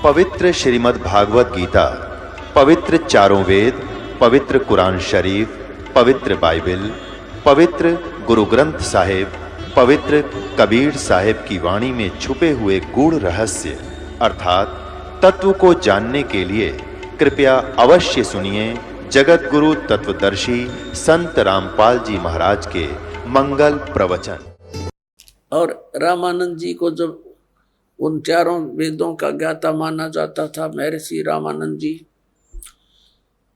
पवित्र श्रीमद् भागवत गीता, पवित्र चारों वेद, पवित्र कुरान शरीफ, पवित्र बाइबल, पवित्र गुरु ग्रंथ साहिब, पवित्र कबीर साहिब की वाणी में छुपे हुए गूढ़ रहस्य अर्थात तत्व को जानने के लिए कृपया अवश्य सुनिए जगत गुरु तत्वदर्शी संत रामपाल जी महाराज के मंगल प्रवचन। और रामानंद जी को जब उन चारों वेदों का ज्ञाता माना जाता था महर्षि रामानंद जी,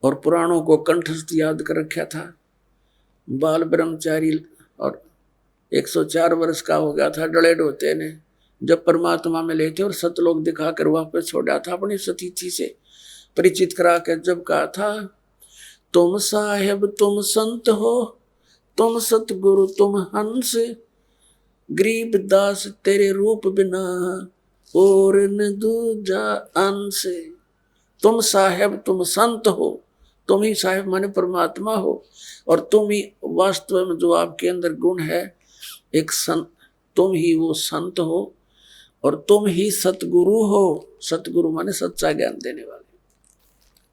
और पुराणों को कंठस्थ याद कर रखा था। बाल ब्रह्मचारी और 104 वर्ष का हो गया था डले ढोते ने, जब परमात्मा में लेते और सतलोक दिखाकर वापस छोड़ा था, अपनी सतीथि से परिचित करा कर जब कहा था, तुम साहेब तुम संत हो, तुम सतगुरु तुम हंस, गरीब दास तेरे रूप बिना और न दूजा अंश। तुम साहेब तुम संत हो, तुम ही साहेब माने परमात्मा हो, और तुम ही वास्तव में जो आपके अंदर गुण है एक संत, तुम ही वो संत हो, और तुम ही सतगुरु हो। सतगुरु माने सच्चा ज्ञान देने वाले।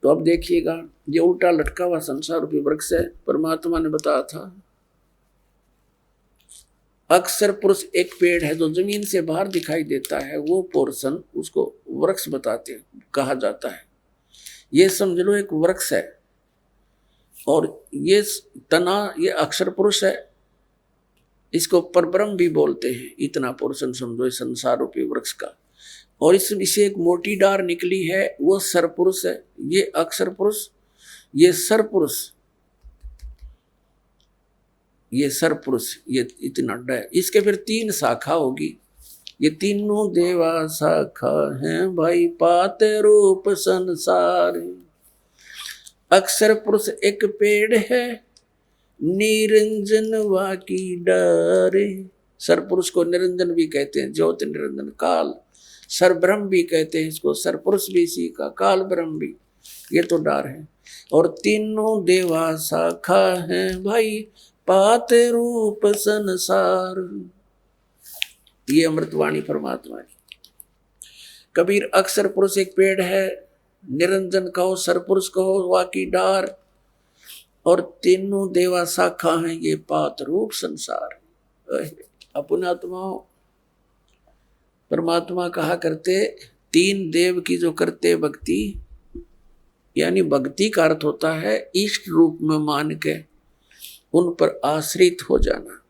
तो अब देखिएगा, ये उल्टा लटका हुआ संसार रूपी वृक्ष है। परमात्मा ने बताया था, अक्सर पुरुष एक पेड़ है जो जमीन से बाहर दिखाई देता है, वो पोर्शन उसको वृक्ष बताते हैं, कहा जाता है। ये समझ लो एक वृक्ष है, और ये तना ये अक्षर पुरुष है, इसको परब्रह्म भी बोलते हैं। इतना पोर्शन समझो इस संसार रूपी वृक्ष का, और इसमें से एक मोटी डार निकली है, वो सरपुरुष है। ये अक्षर पुरुष, ये सरपुरुष, ये सरपुरुष, ये इतना है। इसके फिर 3 शाखा होगी। ये तीनों देवा शाखा हैं भाई, पाते रूप संसार। अक्षर पुरुष एक पेड़ है, निरंजन वाकी डारे। सरपुरुष को निरंजन भी कहते हैं, ज्योति निरंजन काल। सर ब्रह्म भी कहते हैं इसको, सरपुरुष भी इसी का, काल ब्रह्म भी। ये तो डार है। और तीनों देवा शाखा हैं भाई, पाते रूप संसार। ये अमृतवाणी परमात्मा है। कबीर अक्षर पुरुष एक पेड़ है, निरंजन कहो, सरपुरुष कहो, वाकी डार, और तीनों देवा शाखा हैं, ये पात रूप संसार। अपनात्माओं, परमात्मा कहा करते, 3 देव की जो करते भक्ति, यानी भक्ति का अर्थ होता है इष्ट रूप में मान के उन पर आश्रित हो जाना।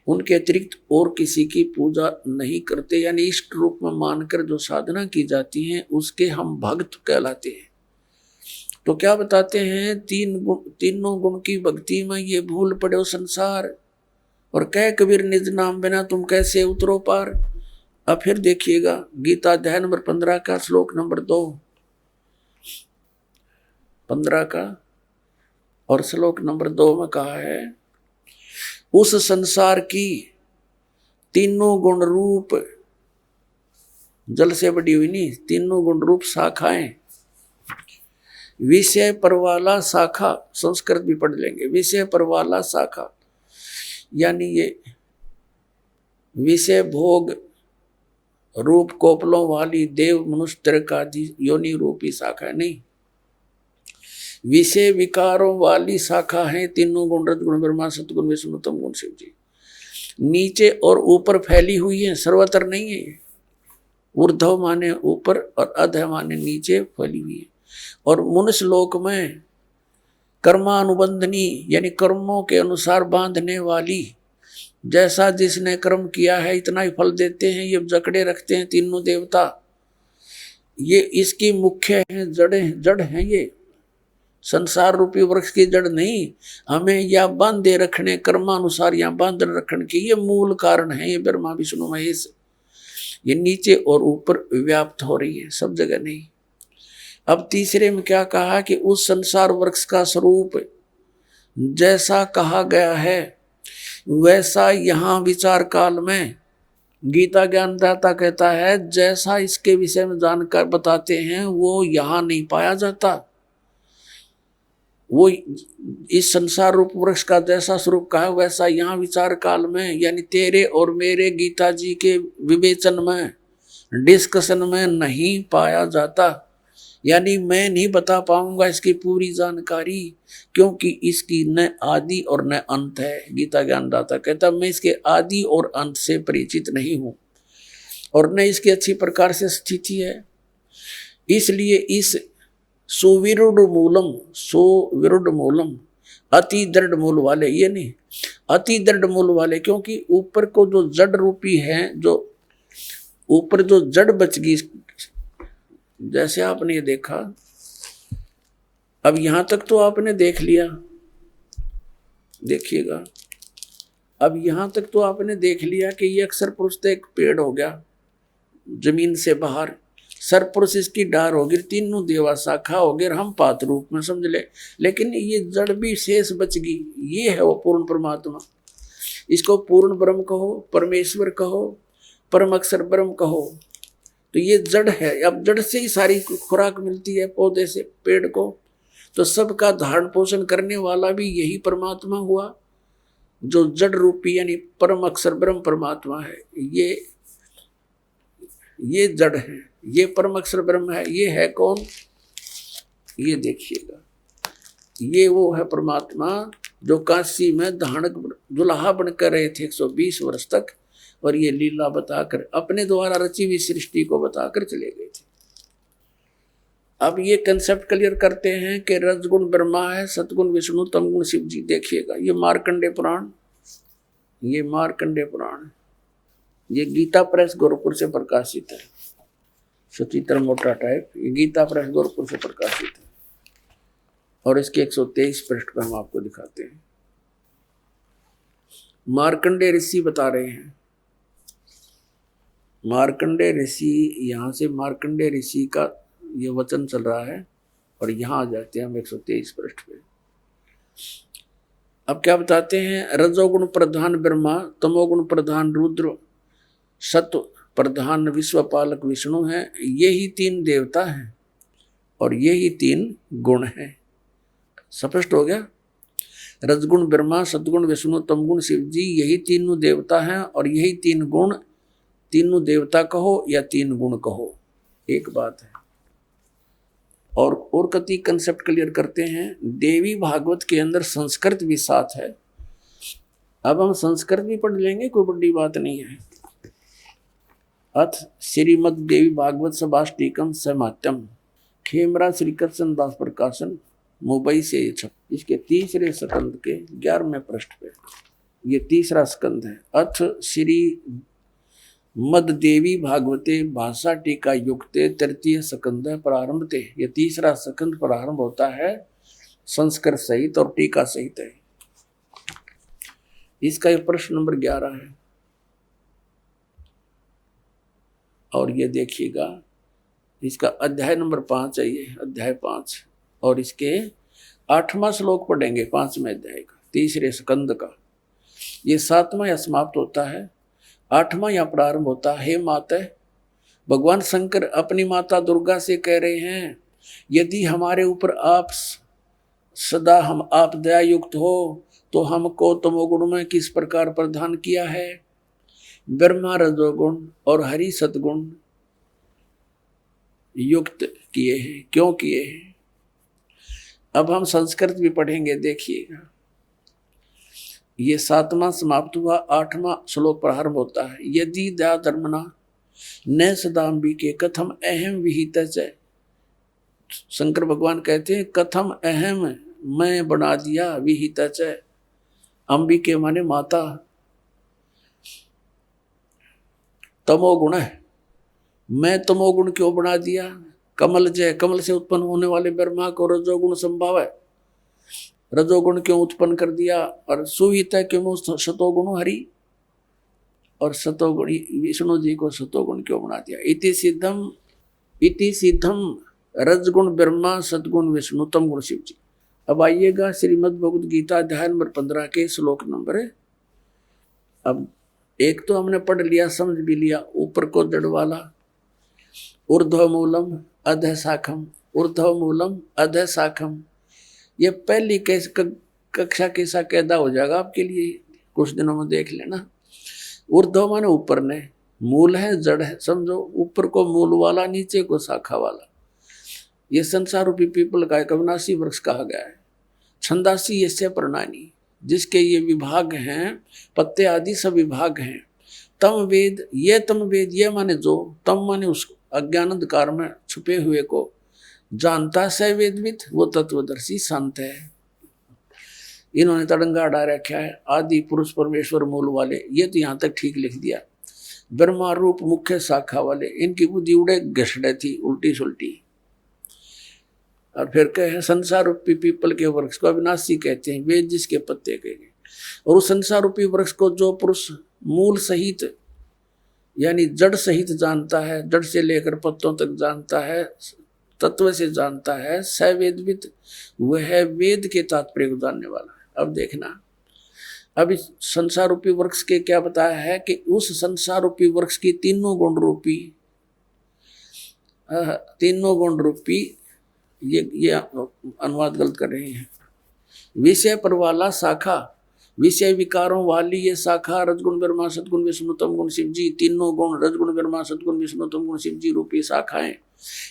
उनके अतिरिक्त और किसी की पूजा नहीं करते, यानी इष्ट रूप में मानकर जो साधना की जाती है उसके हम भक्त कहलाते हैं। तो क्या बताते हैं, तीनों गुण की भक्ति में ये भूल पड़े संसार, और कह कबीर निज नाम बिना तुम कैसे उतरो पार। अब फिर देखिएगा गीता अध्याय नंबर 15 का श्लोक नंबर 2, 15 का और श्लोक नंबर 2 में कहा है, उस संसार की तीनों गुण रूप, जल से बड़ी हुई नहीं, तीनों गुण रूप शाखाएं, विषय परवाला शाखा, संस्कृत भी पढ़ लेंगे, विषय परवाला शाखा, यानी ये विषय भोग रूप कोपलों वाली देव मनुष्य त्रिकादि योनि रूपी शाखा नहीं, विषय विकारों वाली शाखा है तीनों गुण, रज गुण ब्रह्मा सतगुण विष्णु तम गुण शिव जी। नीचे और ऊपर फैली हुई है, सर्वत्र नहीं है। ऊर्ध्व माने ऊपर और अधः माने नीचे फैली हुई है। और मनुष्य लोक में कर्मानुबंधनी, यानी कर्मों के अनुसार बांधने वाली, जैसा जिसने कर्म किया है इतना ही फल देते हैं, ये जकड़े रखते हैं तीनों देवता। ये इसकी मुख्य है, जड़ है। ये संसार रूपी वृक्ष की जड़ नहीं, हमें या बांधे रखने, कर्मानुसार या बांध रखने की ये मूल कारण है। ये ब्रह्मा विष्णु महेश, ये नीचे और ऊपर व्याप्त हो रही है, सब जगह नहीं। अब तीसरे में क्या कहा कि उस संसार वृक्ष का स्वरूप जैसा कहा गया है वैसा यहाँ विचार काल में गीता ज्ञानदाता कहता है, जैसा इसके विषय में जानकर बताते हैं वो यहाँ नहीं पाया जाता। वो इस संसार रूप वृक्ष का जैसा स्वरूप कहा वैसा यहाँ विचार काल में, यानी तेरे और मेरे गीता जी के विवेचन में डिस्कशन में नहीं पाया जाता, यानी मैं नहीं बता पाऊंगा इसकी पूरी जानकारी, क्योंकि इसकी न आदि और न अंत है। गीता ज्ञानदाता कहता मैं इसके आदि और अंत से परिचित नहीं हूं और न इसकी अच्छी प्रकार से स्थिति है। इसलिए इस सुविरुद्ध मूलम अति दृढ़ मूल वाले, ये नहीं अति दृढ़ मूल वाले, क्योंकि ऊपर को जो जड़ रूपी है, जो ऊपर जो जड़ बच गई, जैसे आपने ये देखा, अब यहां तक तो आपने देख लिया, देखिएगा, अब यहां तक तो आपने देख लिया कि ये अक्षर पुरुष तो एक पेड़ हो गया जमीन से बाहर, सर पुरुष इसकी डार होगी, तीनों देवा शाखा हो गए, हम पात रूप में समझ ले, लेकिन ये जड़ भी शेष बच गई, ये है वो पूर्ण परमात्मा। इसको पूर्ण ब्रह्म कहो, परमेश्वर कहो, परम अक्षर ब्रह्म कहो, तो ये जड़ है। अब जड़ से ही सारी खुराक मिलती है पौधे से पेड़ को, तो सबका धारण पोषण करने वाला भी यही परमात्मा हुआ, जो जड़ रूपी यानी परम अक्षर ब्रह्म परमात्मा है। ये जड़ है, ये परम अक्षर ब्रह्म है। ये है कौन? ये देखिएगा, ये वो है परमात्मा जो काशी में धानक दुल्हा बनकर रहे थे 120 वर्ष तक, और ये लीला बताकर अपने द्वारा रची हुई सृष्टि को बताकर चले गए थे। अब ये कंसेप्ट क्लियर करते हैं कि रजगुण ब्रह्मा है, सतगुण विष्णु, तमगुण शिव जी। देखिएगा, ये मार्कंडे पुराण, ये मार्कंडे पुराण, ये गीता प्रेस गोरखपुर से प्रकाशित है, सचित्र मोटा टाइप, ये गीता प्रेस गोरखपुर से प्रकाशित है, और इसके 123 पृष्ठ पर हम आपको दिखाते हैं। मार्कंडे ऋषि बता रहे हैं, मार्कंडे ऋषि, यहाँ से मार्कंडे ऋषि का ये वचन चल रहा है, और यहाँ आ जाते हैं हम 123 पृष्ठ पे। अब क्या बताते हैं? रजोगुण प्रधान ब्रह्मा, तमोगुण प्रधान रुद्र, सत्व प्रधान विश्वपालक विष्णु है। यही 3 देवता हैं और यही 3 गुण हैं। स्पष्ट हो गया? रजगुण ब्रह्मा, सतगुण विष्णु, तमगुण शिव जी, यही तीनों देवता हैं और यही 3 गुण, तीनों देवता कहो या 3 गुण कहो, एक बात है। और कति कंसेप्ट क्लियर करते हैं। देवी भागवत के अंदर संस्कृत भी साथ है। अब हम संस्कृत भी पढ़ लेंगे, कोई बड़ी बात नहीं है। अथ श्रीमद देवी भागवत सभाष्टिकम समात्यम, खेमरा श्री कृष्ण दास प्रकाशन, मुंबई से ये छप। इसके 3रे स्कंद के 11वें पृष्ठ पे ये 3रा स्कंद है। अथ श्री मद देवी भागवते भाषा टीका युक्ते 3य स्कंद प्रारंभते। ये 3रा स्कंद प्रारंभ होता है संस्कृत सहित और टीका सहित है। इसका ये प्रश्न नंबर 11 है। और ये देखिएगा, इसका अध्याय नंबर 5 है, ये अध्याय 5, और इसके 8वां श्लोक पढ़ेंगे 5वें अध्याय का, 3रे स्कंद का। ये 7वां या समाप्त होता है, 8वां या प्रारंभ होता है। हे माता, भगवान शंकर अपनी माता दुर्गा से कह रहे हैं, यदि हमारे ऊपर आप सदा आप दया युक्त हो तो हमको तमोगुण में किस प्रकार प्रदान किया है, ब्रह्मा रजोगुण और हरि सतगुण युक्त किए हैं, क्यों किए हैं। अब हम संस्कृत भी पढ़ेंगे, देखिएगा। ये 7वां समाप्त हुआ, 8वां श्लोक प्रारंभ होता है। यदि दया धर्मना न सदाम्बिके कथम अहम विहित च। शंकर भगवान कहते हैं कथम अहम, मैं बना दिया, विहित च, अंबिके माने माता, तमोगुण है, मैं तमोगुण क्यों बना दिया। कमल जय, कमल से उत्पन्न होने वाले ब्रह्मा को रजोगुण संभाव है, रजोगुण क्यों उत्पन्न कर दिया। और सुहित है क्यों सतोगुण हरि, और सतोगुण विष्णु जी को सतोगुण क्यों बना दिया। इति सिद्धम रजगुण ब्रह्मा, सतगुण विष्णु, तमगुण शिव जी। अब आइएगा श्रीमद् भगवद गीता अध्याय नंबर 15 के श्लोक नंबर है। अब एक तो हमने पढ़ लिया, समझ भी लिया, ऊपर को जड़ वाला, ऊर्ध्व मूलम अधः शाखम, ऊर्ध्व मूलम अधः शाखम। ये पहली कक्षा कैसा कैदा हो जाएगा आपके लिए, कुछ दिनों में देख लेना। ऊर्ध्व माने ऊपर ने, मूल है, जड़ है, समझो। ऊपर को मूल वाला, नीचे को शाखा वाला। ये संसार रूपी पीपल का एक अविनाशी वृक्ष कहा गया है। छंदासी यस्य प्रणानी, जिसके ये विभाग हैं, पत्ते आदि सब विभाग हैं। तम वेद, ये तम वेद, ये माने जो, तम माने उस अज्ञान अंधकार में छुपे हुए को जानता है वेदविद, वो तत्वदर्शी संत है। इन्होंने तड़ंगा अड़ा रखा है, आदि पुरुष परमेश्वर मूल वाले, ये तो यहाँ तक ठीक लिख दिया। ब्रह्मा रूप मुख्य शाखा वाले, इनकी बुद्धि उड़े घसड़े थी, उल्टी सुल्टी। और फिर कहे संसार रूपी पीपल के वृक्ष को अविनाशी कहते हैं, वेद जिसके पत्ते के। और उस संसार रूपी वृक्ष को जो पुरुष मूल सहित यानी जड़ सहित जानता है, जड़ से लेकर पत्तों तक जानता है, तत्व से जानता है, स वेदविद, वह वेद के तात्पर्य को जानने वाला है। अब देखना, अब इस संसार रूपी वृक्ष के क्या बताया है कि उस संसार रूपी वृक्ष की तीनों गुण रूपी ये अनुवाद गलत कर रहे हैं। विषय पर वाला शाखा, विषय विकारों वाली ये शाखा, रजगुण ब्रह्मा सदगुण विष्णु तम गुण शिव जी, तीनों गुण रजगुण ब्रह्मा सदगुण विष्णु तम गुण शिव जी रूपी शाखाएं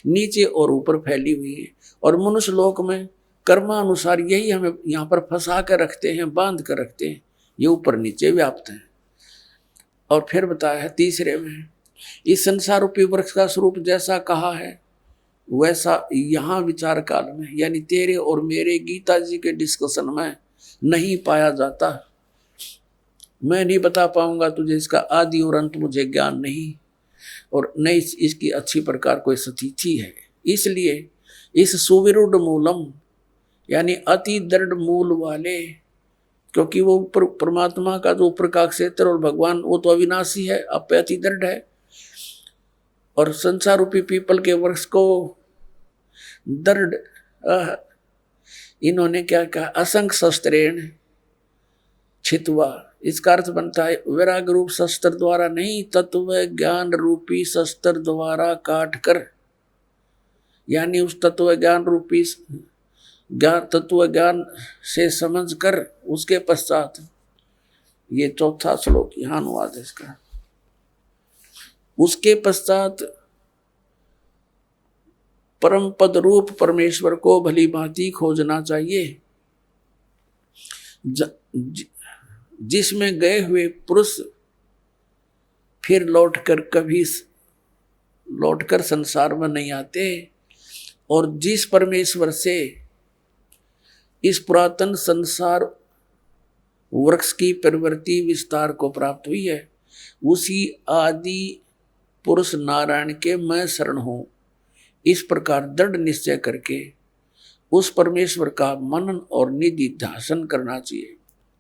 नीचे और ऊपर फैली हुई है। और मनुष्य लोक में कर्मानुसार यही हमें यहाँ पर फंसा कर रखते हैं, बांध कर रखते हैं, ये ऊपर नीचे व्याप्त है। और फिर बताया है तीसरे में, इस संसार रूपी वृक्ष का स्वरूप जैसा कहा है वैसा यहाँ विचार काल में, यानी तेरे और मेरे गीता जी के डिस्कशन में नहीं पाया जाता। मैं नहीं बता पाऊंगा तुझे, इसका आदि और अंत मुझे ज्ञान नहीं, और न इसकी अच्छी प्रकार कोई स्थिति है। इसलिए इस सुविरुद्ध मूलम यानी अति दृढ़ मूल वाले, क्योंकि वो परमात्मा का जो ऊपर का क्षेत्र और भगवान वो तो अविनाशी है, अब अति दृढ़ है। और संसार रूपी पीपल के वृक्ष को दृढ़, इन्होंने क्या कहा, असंख्य शस्त्रेण छित्वा, इसका अर्थ बनता है वैराग रूप शस्त्र द्वारा नहीं, तत्व ज्ञान रूपी शस्त्र द्वारा काट कर, यानी उस तत्व ज्ञान रूपी तत्व ज्ञान से समझ कर उसके पश्चात, ये चौथा श्लोक यहाँ अनुवाद है इसका, उसके पश्चात परम पद रूप परमेश्वर को भली भांति खोजना चाहिए, जिसमें गए हुए पुरुष फिर लौटकर संसार में नहीं आते, और जिस परमेश्वर से इस पुरातन संसार वृक्ष की प्रवृत्ति विस्तार को प्राप्त हुई है, उसी आदि पुरुष नारायण के मैं शरण हूं। इस प्रकार दृढ़ निश्चय करके उस परमेश्वर का मनन और निधि ध्यान करना चाहिए।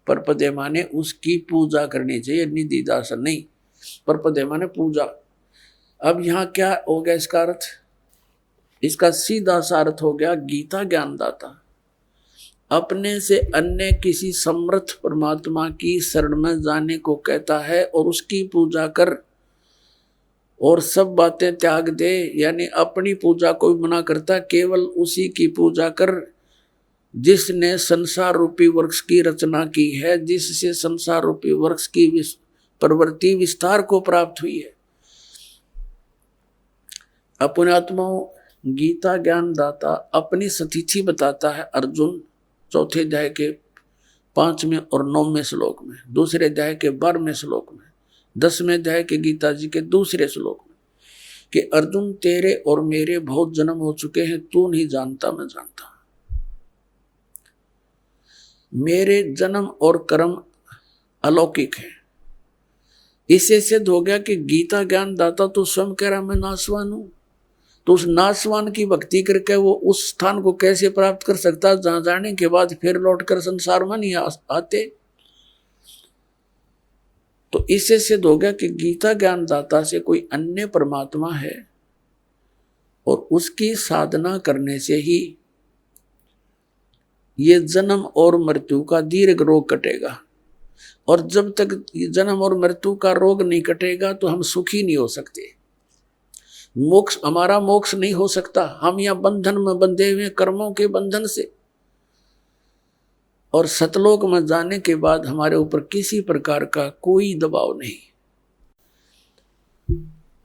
परपदे माने उसकी पूजा करनी चाहिए, निधि ध्यान नहीं, परपदे माने पूजा। अब यहाँ क्या हो गया इसका अर्थ, इसका सीधा सा अर्थ हो गया गीता ज्ञानदाता अपने से अन्य किसी समर्थ परमात्मा की शरण में जाने को कहता है, और उसकी पूजा कर और सब बातें त्याग दे, यानी अपनी पूजा को भी मना करता, केवल उसी की पूजा कर जिसने संसार रूपी वृक्ष की रचना की है, जिससे संसार रूपी वृक्ष की प्रवृत्ति विस्तार को प्राप्त हुई है। अपने आत्माओं गीता ज्ञान दाता अपनी स्थिति बताता है अर्जुन, चौथे अध्याय के 5वें और 9वें श्लोक में, दूसरे अध्याय के 12वें श्लोक में, 10वें अध्याय के गीता जी के दूसरे श्लोक में, कि अर्जुन तेरे और मेरे बहुत जन्म हो चुके हैं, तू नहीं जानता मैं जानता। मेरे जन्म और कर्म अलौकिक है। इससे सिद्ध हो गया कि गीता ज्ञान दाता तो स्वयं कह रहा मैं नाशवान हूं, तो उस नाशवान की भक्ति करके वो उस स्थान को कैसे प्राप्त कर सकता जहां जाने के बाद फिर लौटकर संसार में नहीं आते। तो इससे सिद्ध हो गया कि गीता ज्ञान दाता से कोई अन्य परमात्मा है, और उसकी साधना करने से ही ये जन्म और मृत्यु का दीर्घ रोग कटेगा। और जब तक जन्म और मृत्यु का रोग नहीं कटेगा तो हम सुखी नहीं हो सकते, मोक्ष हमारा मोक्ष नहीं हो सकता। हम यहाँ बंधन में बंधे हुए कर्मों के बंधन से, और सतलोक में जाने के बाद हमारे ऊपर किसी प्रकार का कोई दबाव नहीं।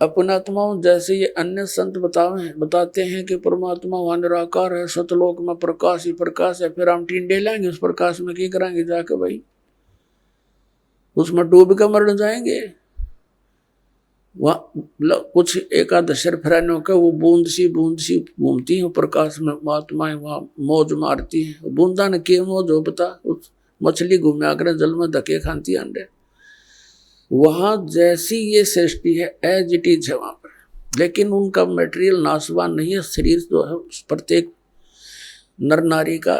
अपनात्माओं जैसे ये अन्य संत बताते हैं कि परमात्मा वहां निराकार है, सतलोक में प्रकाश ही प्रकाश है, फिर हम टींडे लाएंगे उस प्रकाश में, क्या कराएंगे जाके भाई? उसमें डूब कर मर जाएंगे। वह कुछ एक आध शर फरानों का वो बूंद सी घूमती है प्रकाश में, महात्माएं वहां मौज मारती है। बूंदा ने के मौज हो बता, उस मछली घूमे आकर जल में धके खाती अंडे। वहां जैसी ये सृष्टि है एज इट इज है वहां पर, लेकिन उनका मटेरियल नाशवान नहीं है। शरीर जो है प्रत्येक नर नारी का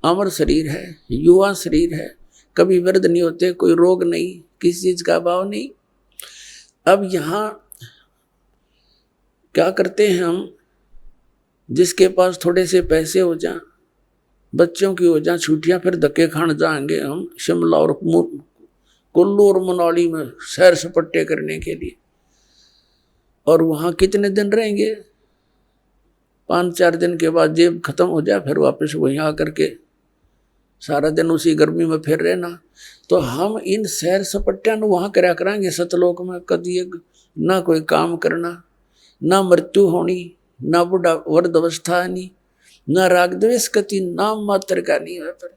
अमर शरीर है, युवा शरीर है, कभी वृद्ध नहीं होते, कोई रोग नहीं, किसी चीज का अभाव नहीं। अब यहाँ क्या करते हैं हम, जिसके पास थोड़े से पैसे हो जाएं, बच्चों की हो जाएं छुट्टियां, फिर धक्के खान जाएंगे हम शिमला और कुल्लू और मनाली में सैर सपट्टे करने के लिए। और वहां कितने दिन रहेंगे? 5-4 दिन के बाद जेब खत्म हो जाए, फिर वापस वहीं आकर के सारा दिन उसी गर्मी में फिर रहना। तो हम इन सैर सपट्टियां वहां करा कराएंगे सतलोक में, कभी ना कोई काम करना, ना मृत्यु होनी, ना बुढ़ा वृद्ध अवस्था आनी, ना राग द्वेष कति नाम मात्र का नहीं है। पर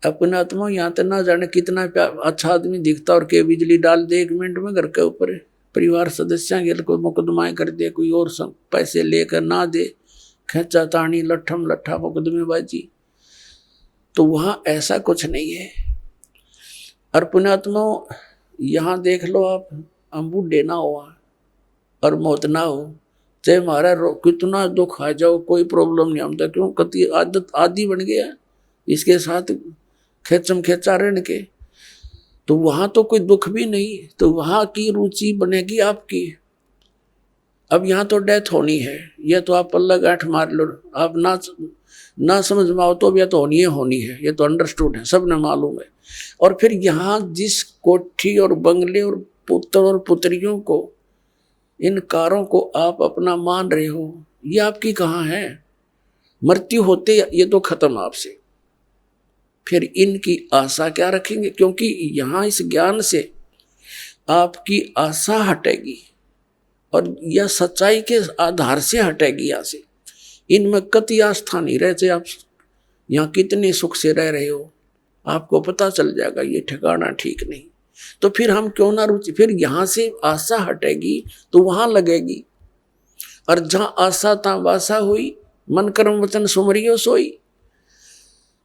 अपना आत्मा यहाँ तो ना जाने कितना अच्छा आदमी दिखता और के बिजली डाल दे 1 मिनट में घर के ऊपर, परिवार सदस्य के कोई मुकदमाएं कर दे, कोई और पैसे लेकर ना दे, खेचा तानी लट्ठम लट्ठा मुकदमेबाजी। तो वहां ऐसा कुछ नहीं है। और पुण्यात्मा यहाँ देख लो आप, हम बूढ़े ना हो और मौत ना हो, चाहे हमारा कितना दुख आ जाओ कोई प्रॉब्लम नहीं, हम तो क्यों कति आदत आदि बन गया इसके साथ खेचम खेचा रहने के। तो वहां तो कोई दुख भी नहीं, तो वहां की रुचि बनेगी आपकी। अब यहाँ तो डेथ होनी है, यह तो आप पल्ला गांठ मार लो, आप ना समझ में आओ तो भी यह तो होनी है, ये तो अंडरस्टूड है, सबने मालूम है। और फिर यहाँ जिस कोठी और बंगले और पुत्र और पुत्रियों को, इन कारों को आप अपना मान रहे हो, ये आपकी कहाँ है? मृत्यु होते ये तो खत्म आपसे, फिर इनकी आशा क्या रखेंगे? क्योंकि यहाँ इस ज्ञान से आपकी आशा हटेगी और यह सच्चाई के आधार से हटेगी। यहाँ से इनमें कति आस्था नहीं रहते। आप यहाँ कितने सुख से रह रहे हो, आपको पता चल जाएगा ये ठिकाना ठीक नहीं। तो फिर हम क्यों ना रुचि, फिर यहाँ से आशा हटेगी तो वहां लगेगी। और जहां आशा तहां वासा हुई, मन कर्म वचन सुमरियो सोई,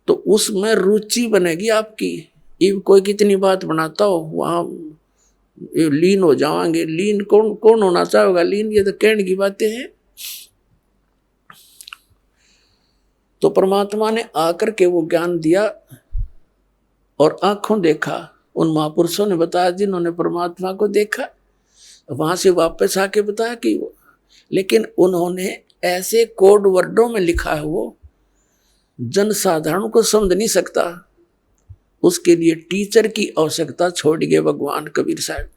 तो उसमें रुचि बनेगी आपकी। ये कोई कितनी बात बनाता हो, वहां लीन हो जाएंगे। लीन कौन होना चाहेगा लीन? ये तो कहने की बातें हैं। तो परमात्मा ने आकर के वो ज्ञान दिया और आंखों देखा, उन महापुरुषों ने बताया जिन्होंने परमात्मा को देखा, वहां से वापस आके बताया कि वो, लेकिन उन्होंने ऐसे कोड वर्डों में लिखा है, वो जनसाधारण को समझ नहीं सकता। उसके लिए टीचर की आवश्यकता छोड़ गए भगवान कबीर साहब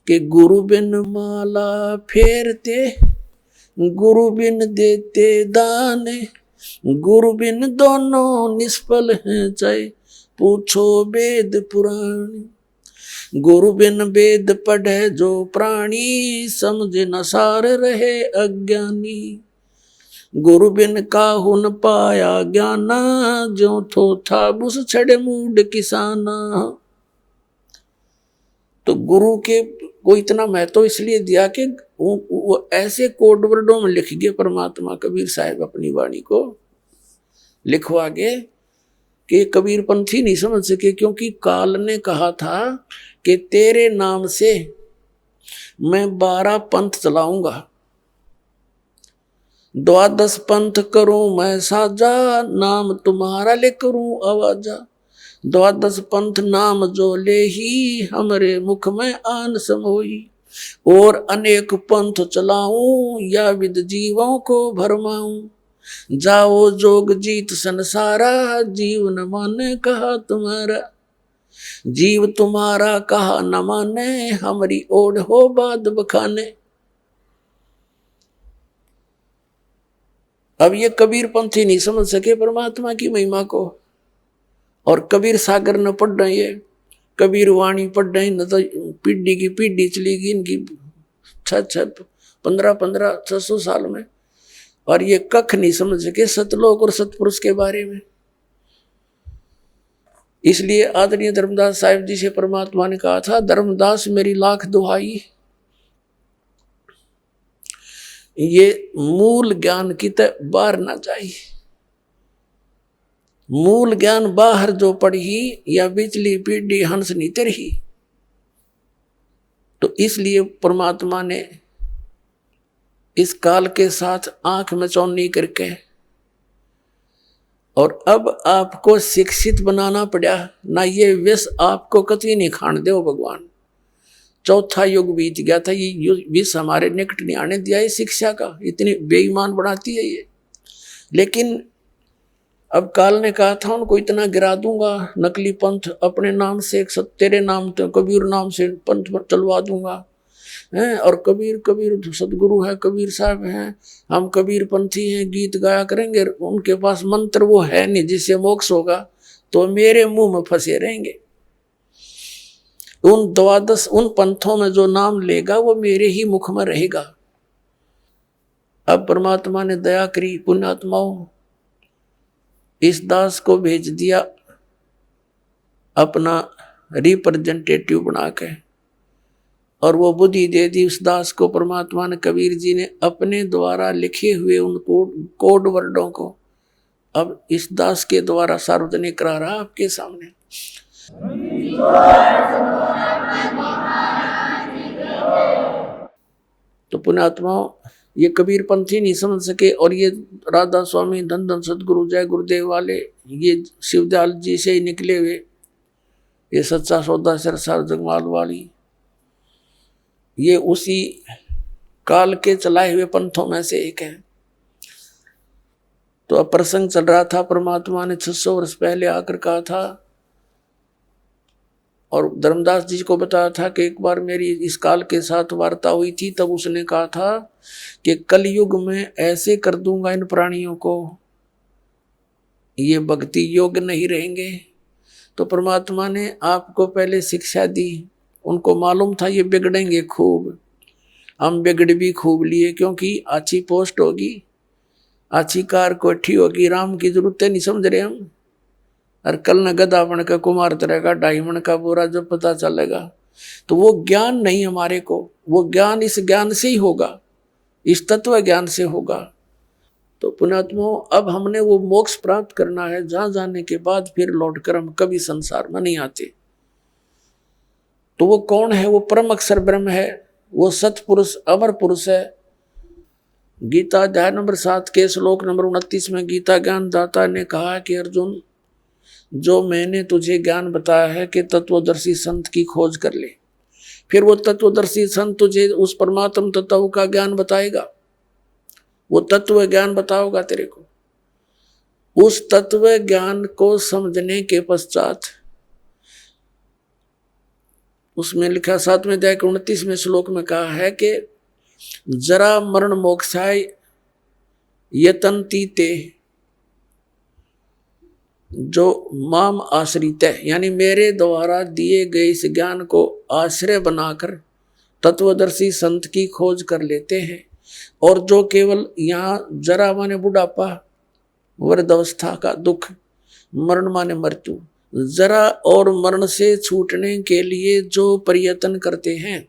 कि गुरु बिन माला फेरते, गुरु बिन देते दान, गुरु बिन दोनों निष्फल हैं, चाहे पूछो वेद पुराण। गुरु बिन वेद पढ़े जो प्राणी, समझे न सार रहे अज्ञानी। गुरु बिन काहू न पाया ज्ञाना, जो थो था बुस छड़े मूड किसाना। तो गुरु के को इतना महत्व इसलिए दिया कि वो ऐसे कोड वर्डों में लिख गए परमात्मा कबीर साहब अपनी वाणी को लिखवा गए कि कबीर पंथी नहीं समझ सके, क्योंकि काल ने कहा था कि तेरे नाम से मैं 12 पंथ चलाऊंगा, 12 पंथ करूं मैं साजा, नाम तुम्हारा ले करूं आवाजा। 12 पंथ नाम जो ले ही, हमरे मुख में आन समोई। और अनेक पंथ चलाऊं, या विद जीवों को भरमाऊं। जाओ जोग जीत संसारा, जीव न माने कहा तुम्हारा। जीव तुम्हारा कहा न माने, हमारी ओढ़ हो बाद बखाने। अब ये कबीर पंथी नहीं समझ सके परमात्मा की महिमा को, और कबीर सागर न पढ़ रहे, कबीर वाणी पढ़ रहे न तो पीढ़ी की पीढ़ी चलेगी इनकी 1500 साल में, और ये कख नहीं समझ सके सतलोक और सतपुरुष के बारे में। इसलिए आदरणीय धर्मदास साहिब जी से परमात्मा ने कहा था, धर्मदास मेरी लाख दुहाई, ये मूल ज्ञान की तरह बाहर ना जाए। मूल ज्ञान बाहर जो पढ़ी या बिचली पीढ़ी हंस नहीं तरही। तो इसलिए परमात्मा ने इस काल के साथ आंख मचौनी करके और अब आपको शिक्षित बनाना पड़ा ना। ये विष आपको कतई नहीं खान दे भगवान। चौथा युग बीत गया था, ये विष हमारे निकट नहीं आने दिया है शिक्षा का। इतनी बेईमान बनाती है ये। लेकिन अब काल ने कहा था उनको इतना गिरा दूंगा, नकली पंथ अपने नाम से तेरे नाम तो कबीर नाम से पंथ चलवा दूंगा हैं। और कबीर कबीर सदगुरु है, कबीर साहब हैं, हम कबीर पंथी हैं, गीत गाया करेंगे। उनके पास मंत्र वो है नहीं जिससे मोक्ष होगा, तो मेरे मुंह में फंसे रहेंगे। उन 12 उन पंथों में जो नाम लेगा वो मेरे ही मुख में रहेगा। अब परमात्मा ने दया करी, पुण्यात्माओं इस दास को भेज दिया अपना रिप्रेजेंटेटिव बना के, और वो बुद्धि दे दी उस दास को परमात्मा ने। कबीर जी ने अपने द्वारा लिखे हुए उन कोड वर्डों को अब इस दास के द्वारा सार्वजनिक करा रहा आपके सामने। तो पुण्यात्माओं ये कबीर पंथी नहीं समझ सके, और ये राधा स्वामी धन धन सदगुरु जय गुरुदेव वाले ये शिवदयाल जी से ही निकले हुए, ये सच्चा सौदा सिरसार जगमाल वाली, ये उसी काल के चलाए हुए पंथों में से एक है। तो अब प्रसंग चल रहा था, परमात्मा ने 600 वर्ष पहले आकर कहा था और धर्मदास जी को बताया था कि एक बार मेरी इस काल के साथ वार्ता हुई थी। तब उसने कहा था कि कलयुग में ऐसे कर दूंगा इन प्राणियों को, ये भक्ति योग्य नहीं रहेंगे। तो परमात्मा ने आपको पहले शिक्षा दी, उनको मालूम था ये बिगड़ेंगे खूब। हम बिगड़ भी खूब लिए, क्योंकि अच्छी पोस्ट होगी, अच्छी कार कोठी होगी, राम की जरूरत नहीं समझ रहे हम। और कल न गधा बन का कुमार तरह का डायमंड का बोरा जब पता चलेगा, तो वो ज्ञान नहीं हमारे को, वो ज्ञान इस ज्ञान से ही होगा, इस तत्व ज्ञान से होगा। तो पुण्यात्मा अब हमने वो मोक्ष प्राप्त करना है, जहां जाने के बाद फिर लौटकर हम कभी संसार में नहीं आते। तो वो कौन है? वो परम अक्षर ब्रह्म है, वो सतपुरुष अमर पुरुष है। गीता अध्याय नंबर 7 के श्लोक नंबर 29 में गीता ज्ञान दाता ने कहा कि अर्जुन, जो मैंने तुझे ज्ञान बताया है कि तत्वदर्शी संत की खोज कर ले, फिर वो तत्वदर्शी संत तुझे उस परमात्म तत्व का ज्ञान बताएगा, वो तत्व ज्ञान बताओगा तेरे को। उस तत्व ज्ञान को समझने के पश्चात उसमें लिखा 7वें अध्याय के 29वें श्लोक में कहा है कि जरा मरण मोक्षाय यतन्ति ते, जो माम आश्रित है, यानी मेरे द्वारा दिए गए इस ज्ञान को आश्रय बनाकर तत्वदर्शी संत की खोज कर लेते हैं। और जो केवल यहाँ जरा माने बुढ़ापा, वृद्धावस्था का दुख, मरण माने मृत्यु, जरा और मरण से छूटने के लिए जो प्रयत्न करते हैं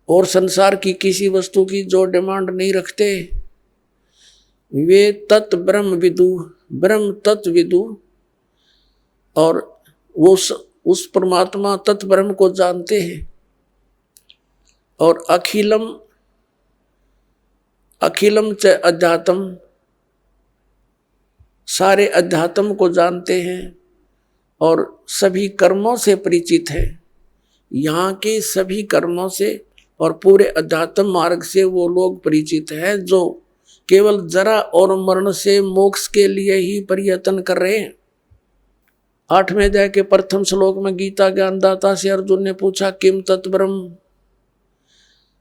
और संसार की किसी वस्तु की जो डिमांड नहीं रखते, वे तत् ब्रह्म विदु, ब्रह्म तत्व विदु, और वो उस परमात्मा तत् ब्रह्म को जानते हैं। और अखिलम अखिलम च अध्यात्म, सारे अध्यात्म को जानते हैं और सभी कर्मों से परिचित है। यहाँ के सभी कर्मों से और पूरे अध्यात्म मार्ग से वो लोग परिचित हैं जो केवल जरा और मरण से मोक्ष के लिए ही प्रयत्न कर रहे हैं। 8वें अध्याय के प्रथम श्लोक में गीता ज्ञानदाता से अर्जुन ने पूछा, किम तत्ब्रह्म,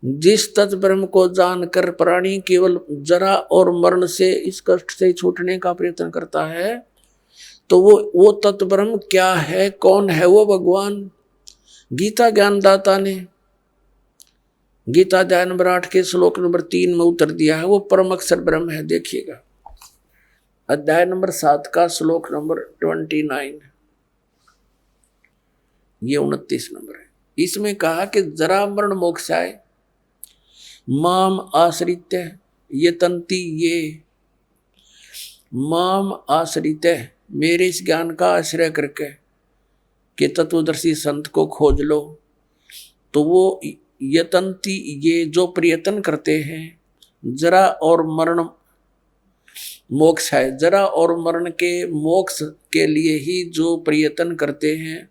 जिस तत्ब्रह्म को जानकर प्राणी केवल जरा और मरण से, इस कष्ट से छूटने का प्रयत्न करता है, तो वो तत्व ब्रह्म क्या है, कौन है वो भगवान? गीता ज्ञानदाता ने गीता अध्याय नंबर 8 के श्लोक नंबर 3 में उत्तर दिया है, वो परम अक्षर ब्रह्म है। देखिएगा अध्याय नंबर 7 का श्लोक नंबर 29, ये 29 नंबर है। इसमें कहा कि जरा मरण मोक्षाय माम आश्रित ये तंती, ये माम आश्रित मेरे इस ज्ञान का आश्रय करके कि तत्वदर्शी संत को खोज लो, तो वो यतंती ये जो प्रयत्न करते हैं, जरा और मरण मोक्ष है, जरा और मरण के मोक्ष के लिए ही जो प्रयत्न करते हैं,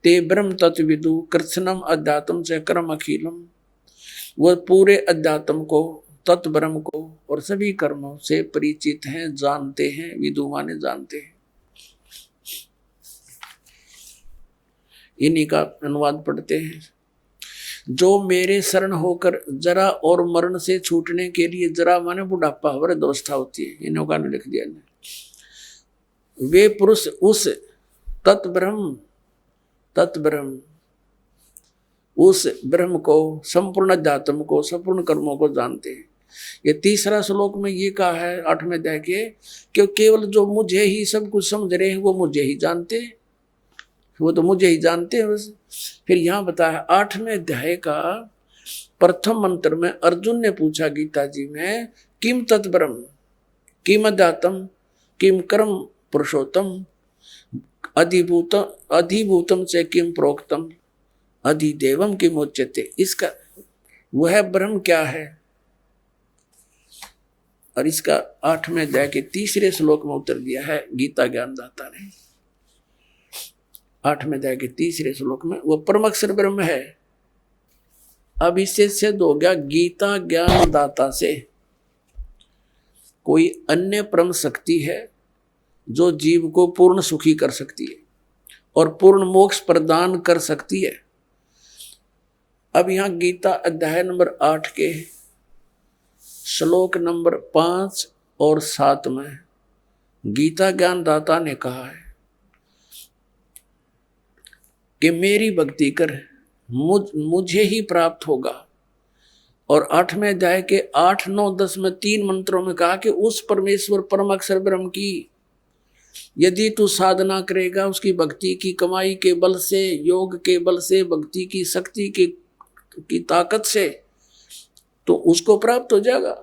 ते ब्रह्म तत्विदु कृष्णम अध्यात्म से कर्म अखिलम, वह पूरे अध्यात्म को, तत्व ब्रह्म को और सभी कर्मों से परिचित हैं, जानते हैं। विदु माने जानते हैं। इन्हीं का अनुवाद पढ़ते हैं। जो मेरे शरण होकर जरा और मरण से छूटने के लिए, जरा माने बुढ़ापा वृद्धावस्था होती है, इन्हों का लिख दिया ने, वे पुरुष उस तत्ब्रह्म उस ब्रह्म को, संपूर्ण अध्यात्म को, संपूर्ण कर्मों को जानते हैं। ये तीसरा श्लोक में ये कहा है 8वें अध्याय के, कि केवल जो मुझे ही सब कुछ समझ रहे हैं वो मुझे ही जानते हैं, वो तो मुझे ही जानते हैं बस। फिर यहाँ बताया 8वें अध्याय का प्रथम मंत्र में अर्जुन ने पूछा गीता जी में, किम तत्ब्रह्म किम अध्यात्म किम कर्म पुरुषोत्तम अधिभूतम से किम प्रोक्तम अधिदेवम किम उच्यते। इसका वह ब्रह्म क्या है, और इसका 8वें अध्याय के तीसरे श्लोक में उत्तर दिया है गीता ज्ञानदाता ने। 8वें अध्याय के तीसरे श्लोक में वो परम अक्षर ब्रह्म है। अब इससे सिद्ध हो गया गीता ज्ञानदाता से कोई अन्य परम शक्ति है जो जीव को पूर्ण सुखी कर सकती है और पूर्ण मोक्ष प्रदान कर सकती है। अब यहां गीता अध्याय नंबर 8 के श्लोक नंबर 5 और 7 में गीता ज्ञानदाता ने कहा है कि मेरी भक्ति कर मुझे ही प्राप्त होगा। और 8वें अध्याय के 8, 9, 10 में 3 मंत्रों में कहा कि उस परमेश्वर परम अक्षर ब्रह्म की यदि तू साधना करेगा, उसकी भक्ति की कमाई के बल से, योग के बल से, भक्ति की शक्ति की ताकत से, तो उसको प्राप्त हो जाएगा।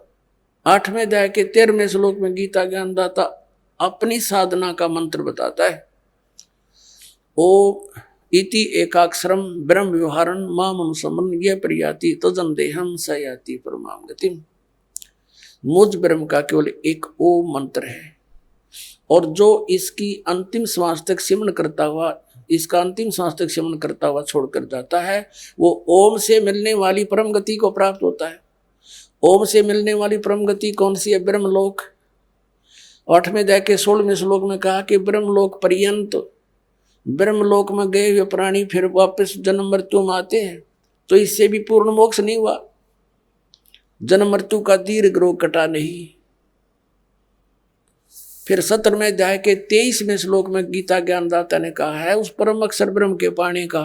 8वें अध्याय के 13वें श्लोक में गीता ज्ञानदाता अपनी साधना का मंत्र बताता है, ओ इति एकाक्षरम ब्रह्म व्यवहारन माम अनुसमन ये प्रयाति तजन देहम सयाति परमाम गतिम। मुझ ब्रह्म का केवल एक ओम मंत्र है, और जो इसकी अंतिम श्वास तक सिमरण करता हुआ, इसका अंतिम श्वास तक सिमरण करता हुआ छोड़कर जाता है, वो ओम से मिलने वाली परम गति को प्राप्त होता है। ओम से मिलने वाली परम गति कौन सी है? ब्रह्मलोक। 8वें अध्याय के 16वें श्लोक में कहा कि ब्रह्मलोक पर्यंत, ब्रह्मलोक में गए हुए प्राणी फिर वापस जन्म मृत्यु में आते हैं, तो इससे भी पूर्ण मोक्ष नहीं हुआ, जन्म मृत्यु का दीर्घ रोग कटा नहीं। फिर 17वें अध्याय के 23वें श्लोक में गीता ज्ञानदाता ने कहा है उस परम अक्षर ब्रह्म के पाने का,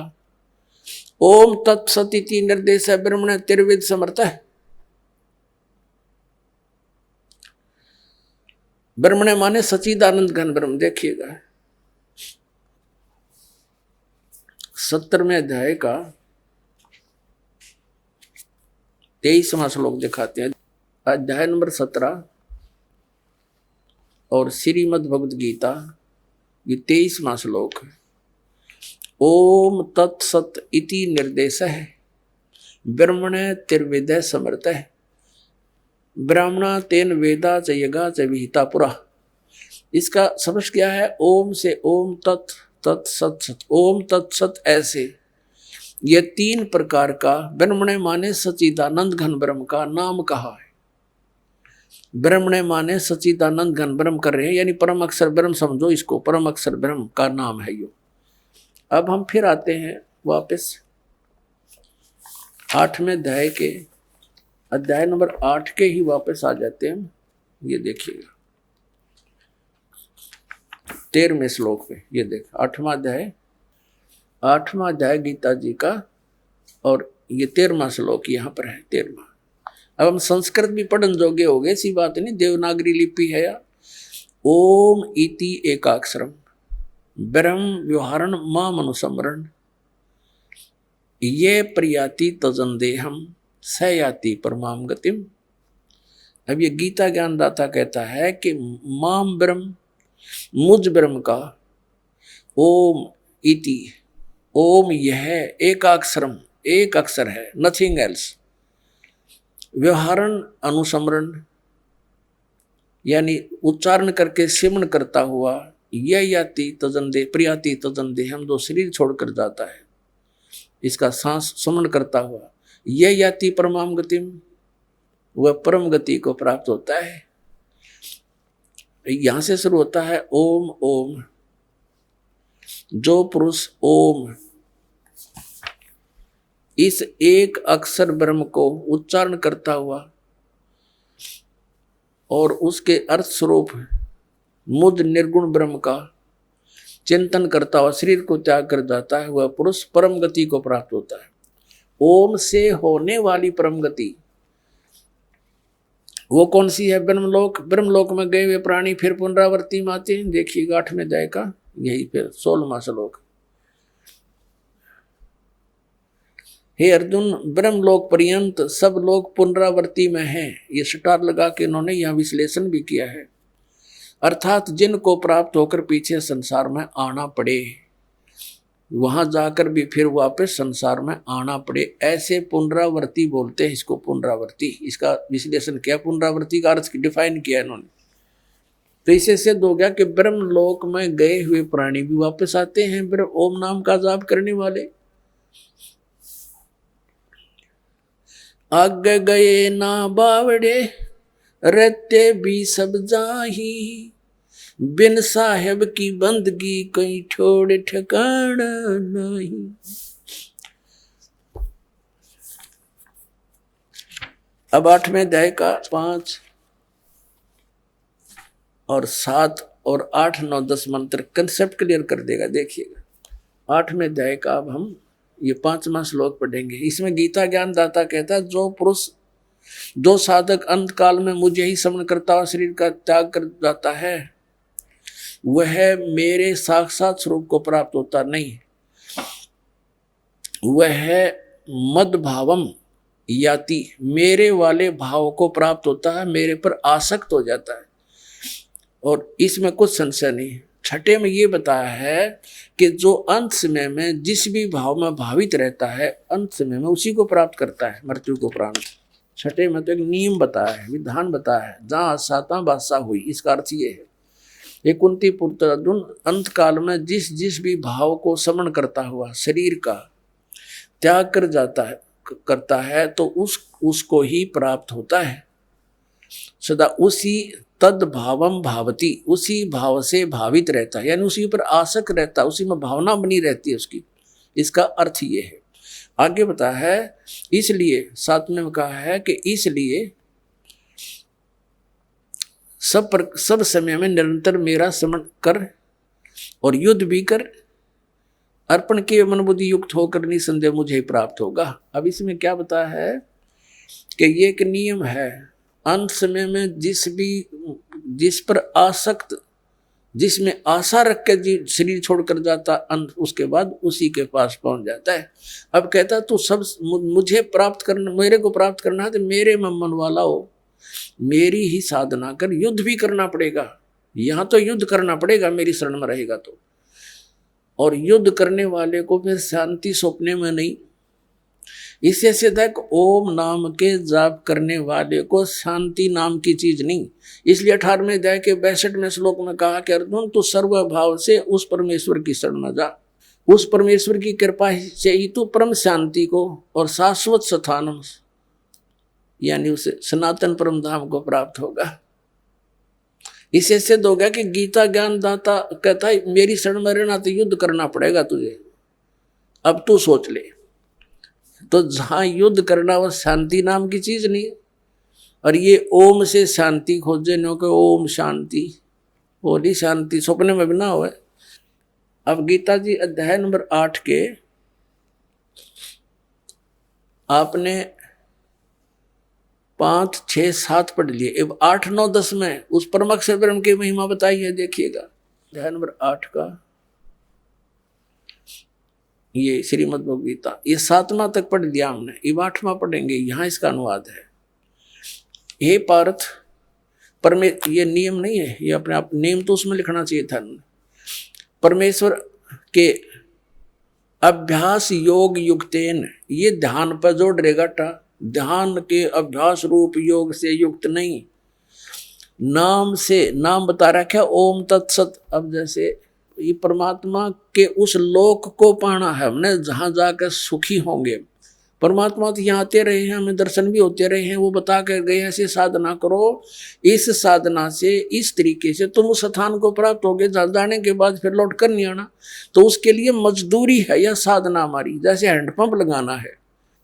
ओम तत्सदिति निर्देश ब्रह्मण तिर्विद समर्थ है। ब्रह्मण माने सच्चिदानंद घन ब्रह्म। देखिएगा 17वें अध्याय का 23वां श्लोक दिखाते हैं, अध्याय नंबर 17 और श्रीमद् भगवद गीता ये 23वां श्लोक है। ओम तत्सत इति निर्देश है ब्रह्मण तिर्विदय समर्थ है ब्राह्मणा तेन वेदा च यगा च विहिता पुरा। इसका समझ क्या है? ओम से ओम तत् तत् सत सत, ओम तत्सत ऐसे ये 3 प्रकार का ब्रह्मण माने सच्चिदानंद घन ब्रह्म का नाम कहा है। ब्रह्मण माने सच्चिदानंद घन ब्रह्म कर रहे हैं, यानी परम अक्षर ब्रह्म समझो इसको, परम अक्षर ब्रह्म का नाम है यो। अब हम फिर आते हैं वापस 8वें अध्याय के, अध्याय नंबर 8 के ही वापस आ जाते हैं। ये देखिएगा 13वें श्लोक पे ये देख, 8वां अध्याय गीता जी का, और ये 13वां श्लोक यहाँ पर है, 13वां। अब हम संस्कृत भी पढ़न जोगे हो गए, ऐसी बात नहीं, देवनागरी लिपि है या। ओम इति एकाक्षरम ब्रह्म व्यवहारण माम अनुसमरण ये प्रयाति तजंदेहम स याति परमाम गतिम। अब ये गीता ज्ञानदाता कहता है कि माम ब्रह्म, मुझ ब्रह्म का, ओम इति, ओम यह एकाक्षरम, एक अक्षर है, नथिंग एल्स, व्यवहारण अनुसमरण यानी उच्चारण करके सिमरण करता हुआ, यह याति तजंदे प्रियाति तजंदे, हम जो शरीर छोड़कर जाता है इसका सांस सुमन करता हुआ, यह याति परमाम गतिम, वह परम गति को प्राप्त होता है। यहां से शुरू होता है ओम ओम। जो पुरुष ओम इस एक अक्षर ब्रह्म को उच्चारण करता हुआ और उसके अर्थ स्वरूप मुझ निर्गुण ब्रह्म का चिंतन करता हुआ शरीर को त्याग कर जाता है, वह पुरुष परम गति को प्राप्त होता है। ओम से होने वाली परम गति वो कौन सी है? ब्रह्मलोक। ब्रह्मलोक में गए हुए प्राणी फिर पुनरावृत्ति में आते हैं। देखिएगा 8वें अध्याय का यही फिर 16वां श्लोक। हे अर्जुन, ब्रह्मलोक पर्यंत सब लोग पुनरावृत्ति में हैं। ये स्टार लगा के इन्होंने यह विश्लेषण भी किया है। अर्थात जिनको प्राप्त होकर पीछे संसार में आना पड़े, वहां जाकर भी फिर वापस संसार में आना पड़े, ऐसे पुनरावृत्ति बोलते हैं इसको। पुनरावृत्ति, इसका विश्लेषण किया, पुनरावृत्ति का अर्थ डिफाइन किया इन्होंने। तो इससे सिद्ध हो गया कि ब्रह्मलोक में गए हुए प्राणी भी वापस आते हैं, ओम नाम का जाप करने वाले। आगे गए ना बावड़े, रहते भी सब जाही, बिन साहेब की बंदगी कहीं छोड़ ठिकाना नहीं। अब 8वें अध्याय का 5 और 7 और 8, 9, 10 मंत्र कंसेप्ट क्लियर कर देगा। देखिएगा 8वें अध्याय का अब हम ये 5वां श्लोक पढ़ेंगे। इसमें गीता ज्ञानदाता कहता है, जो पुरुष, जो साधक अंत काल में मुझे ही स्मरण करता हुआ शरीर का त्याग कर जाता है, वह मेरे साक्षात स्वरूप को प्राप्त होता नहीं। वह मद भावम याति, मेरे वाले भाव को प्राप्त होता है, मेरे पर आसक्त हो जाता है। और इसमें कुछ संशय नहीं। 6 में ये बताया है कि जो अंत समय में जिस भी भाव में भावित रहता है, अंत समय में उसी को प्राप्त करता है मृत्यु को प्रांत। 6 में तो एक नियम बताया है, विधान बताया है, जहाँ आसाता बादशाह हुई। इसका अर्थ ये है, एक कुंती पुत्र अर्जुन अंत काल में जिस जिस भी भाव को समन करता हुआ शरीर का त्याग कर करता है तो उसको ही प्राप्त होता है। सदा उसी तद भावम भावती, उसी भाव से भावित रहता है, यानी उसी पर आसक्त रहता है, उसी में भावना बनी रहती है उसकी। इसका अर्थ ये है। आगे बताया है, इसलिए 7वें में कहा है कि इसलिए सब समय में निरंतर मेरा स्मरण कर और युद्ध भी कर, अर्पण के मन बुद्धि युक्त होकर निसंदेह मुझे ही प्राप्त होगा। अब इसमें क्या बताया है कि ये एक नियम है, अंत समय में जिस पर आसक्त, जिसमें आशा रख के शरीर छोड़कर जाता, अंत उसके बाद उसी के पास पहुंच जाता है। अब कहता तू सब मुझे प्राप्त करना, मेरे को प्राप्त करना है तो मेरे में मन वाला हो, मेरी ही साधना कर, युद्ध भी करना पड़ेगा। यहां तो युद्ध करना पड़ेगा मेरी शरण में रहेगा तो। और युद्ध करने वाले को फिर शांति सौंपने में नहीं। इससे सिद्ध है ओम नाम के जाप करने वाले को शांति नाम की चीज नहीं। इसलिए 18वें अध्याय के 62वें श्लोक में कहा कि अर्जुन तू सर्वभाव से उस परमेश्वर की शरण में जा, उस परमेश्वर की कृपा से ही तू परम शांति को और शाश्वत स्थान यानी उसे सनातन परम धाम को प्राप्त होगा। इससे सिद्ध हो गया कि गीता ज्ञानदाता कहता है मेरी शरण में रहना तो युद्ध करना पड़ेगा तुझे। अब तू सोच ले, तो जहां युद्ध करना वो शांति नाम की चीज नहीं है। और ये ओम से शांति खोजे नो के ओम शांति, होली शांति सपने में भी ना हो। अब गीता जी अध्याय नंबर 8 के आपने 5, 6, 7 पढ़ लिए। अब 8, 9, 10 में उस परम अक्षर ब्रह्म की महिमा बताई है। देखिएगा अध्याय नंबर 8 का ये श्रीमद् भगवद गीता, ये 7वां तक पढ़ लिया हमने, अब 8वां पढ़ेंगे। यहाँ इसका अनुवाद है। हे पार्थ, ये नियम नहीं है, ये अपने आप नियम तो उसमें लिखना चाहिए था। परमेश्वर के अभ्यास योग युक्तेन, ये ध्यान पर जोड़ रहेगा। ध्यान के अभ्यास रूप योग से युक्त नहीं, नाम से, नाम बता रखा ओम तत्सत। अब जैसे ये परमात्मा के उस लोक को पाना है हमने जहां जाकर सुखी होंगे। परमात्मा तो यहाँ आते रहे हैं, हमें दर्शन भी होते रहे हैं, वो बता कर गए ऐसे साधना करो, इस साधना से इस तरीके से तुम उस स्थान को प्राप्त होगे जहाँ जाने के बाद फिर लौट कर नहीं आना। तो उसके लिए मजदूरी है या साधना हमारी। जैसे हैंडपंप लगाना है,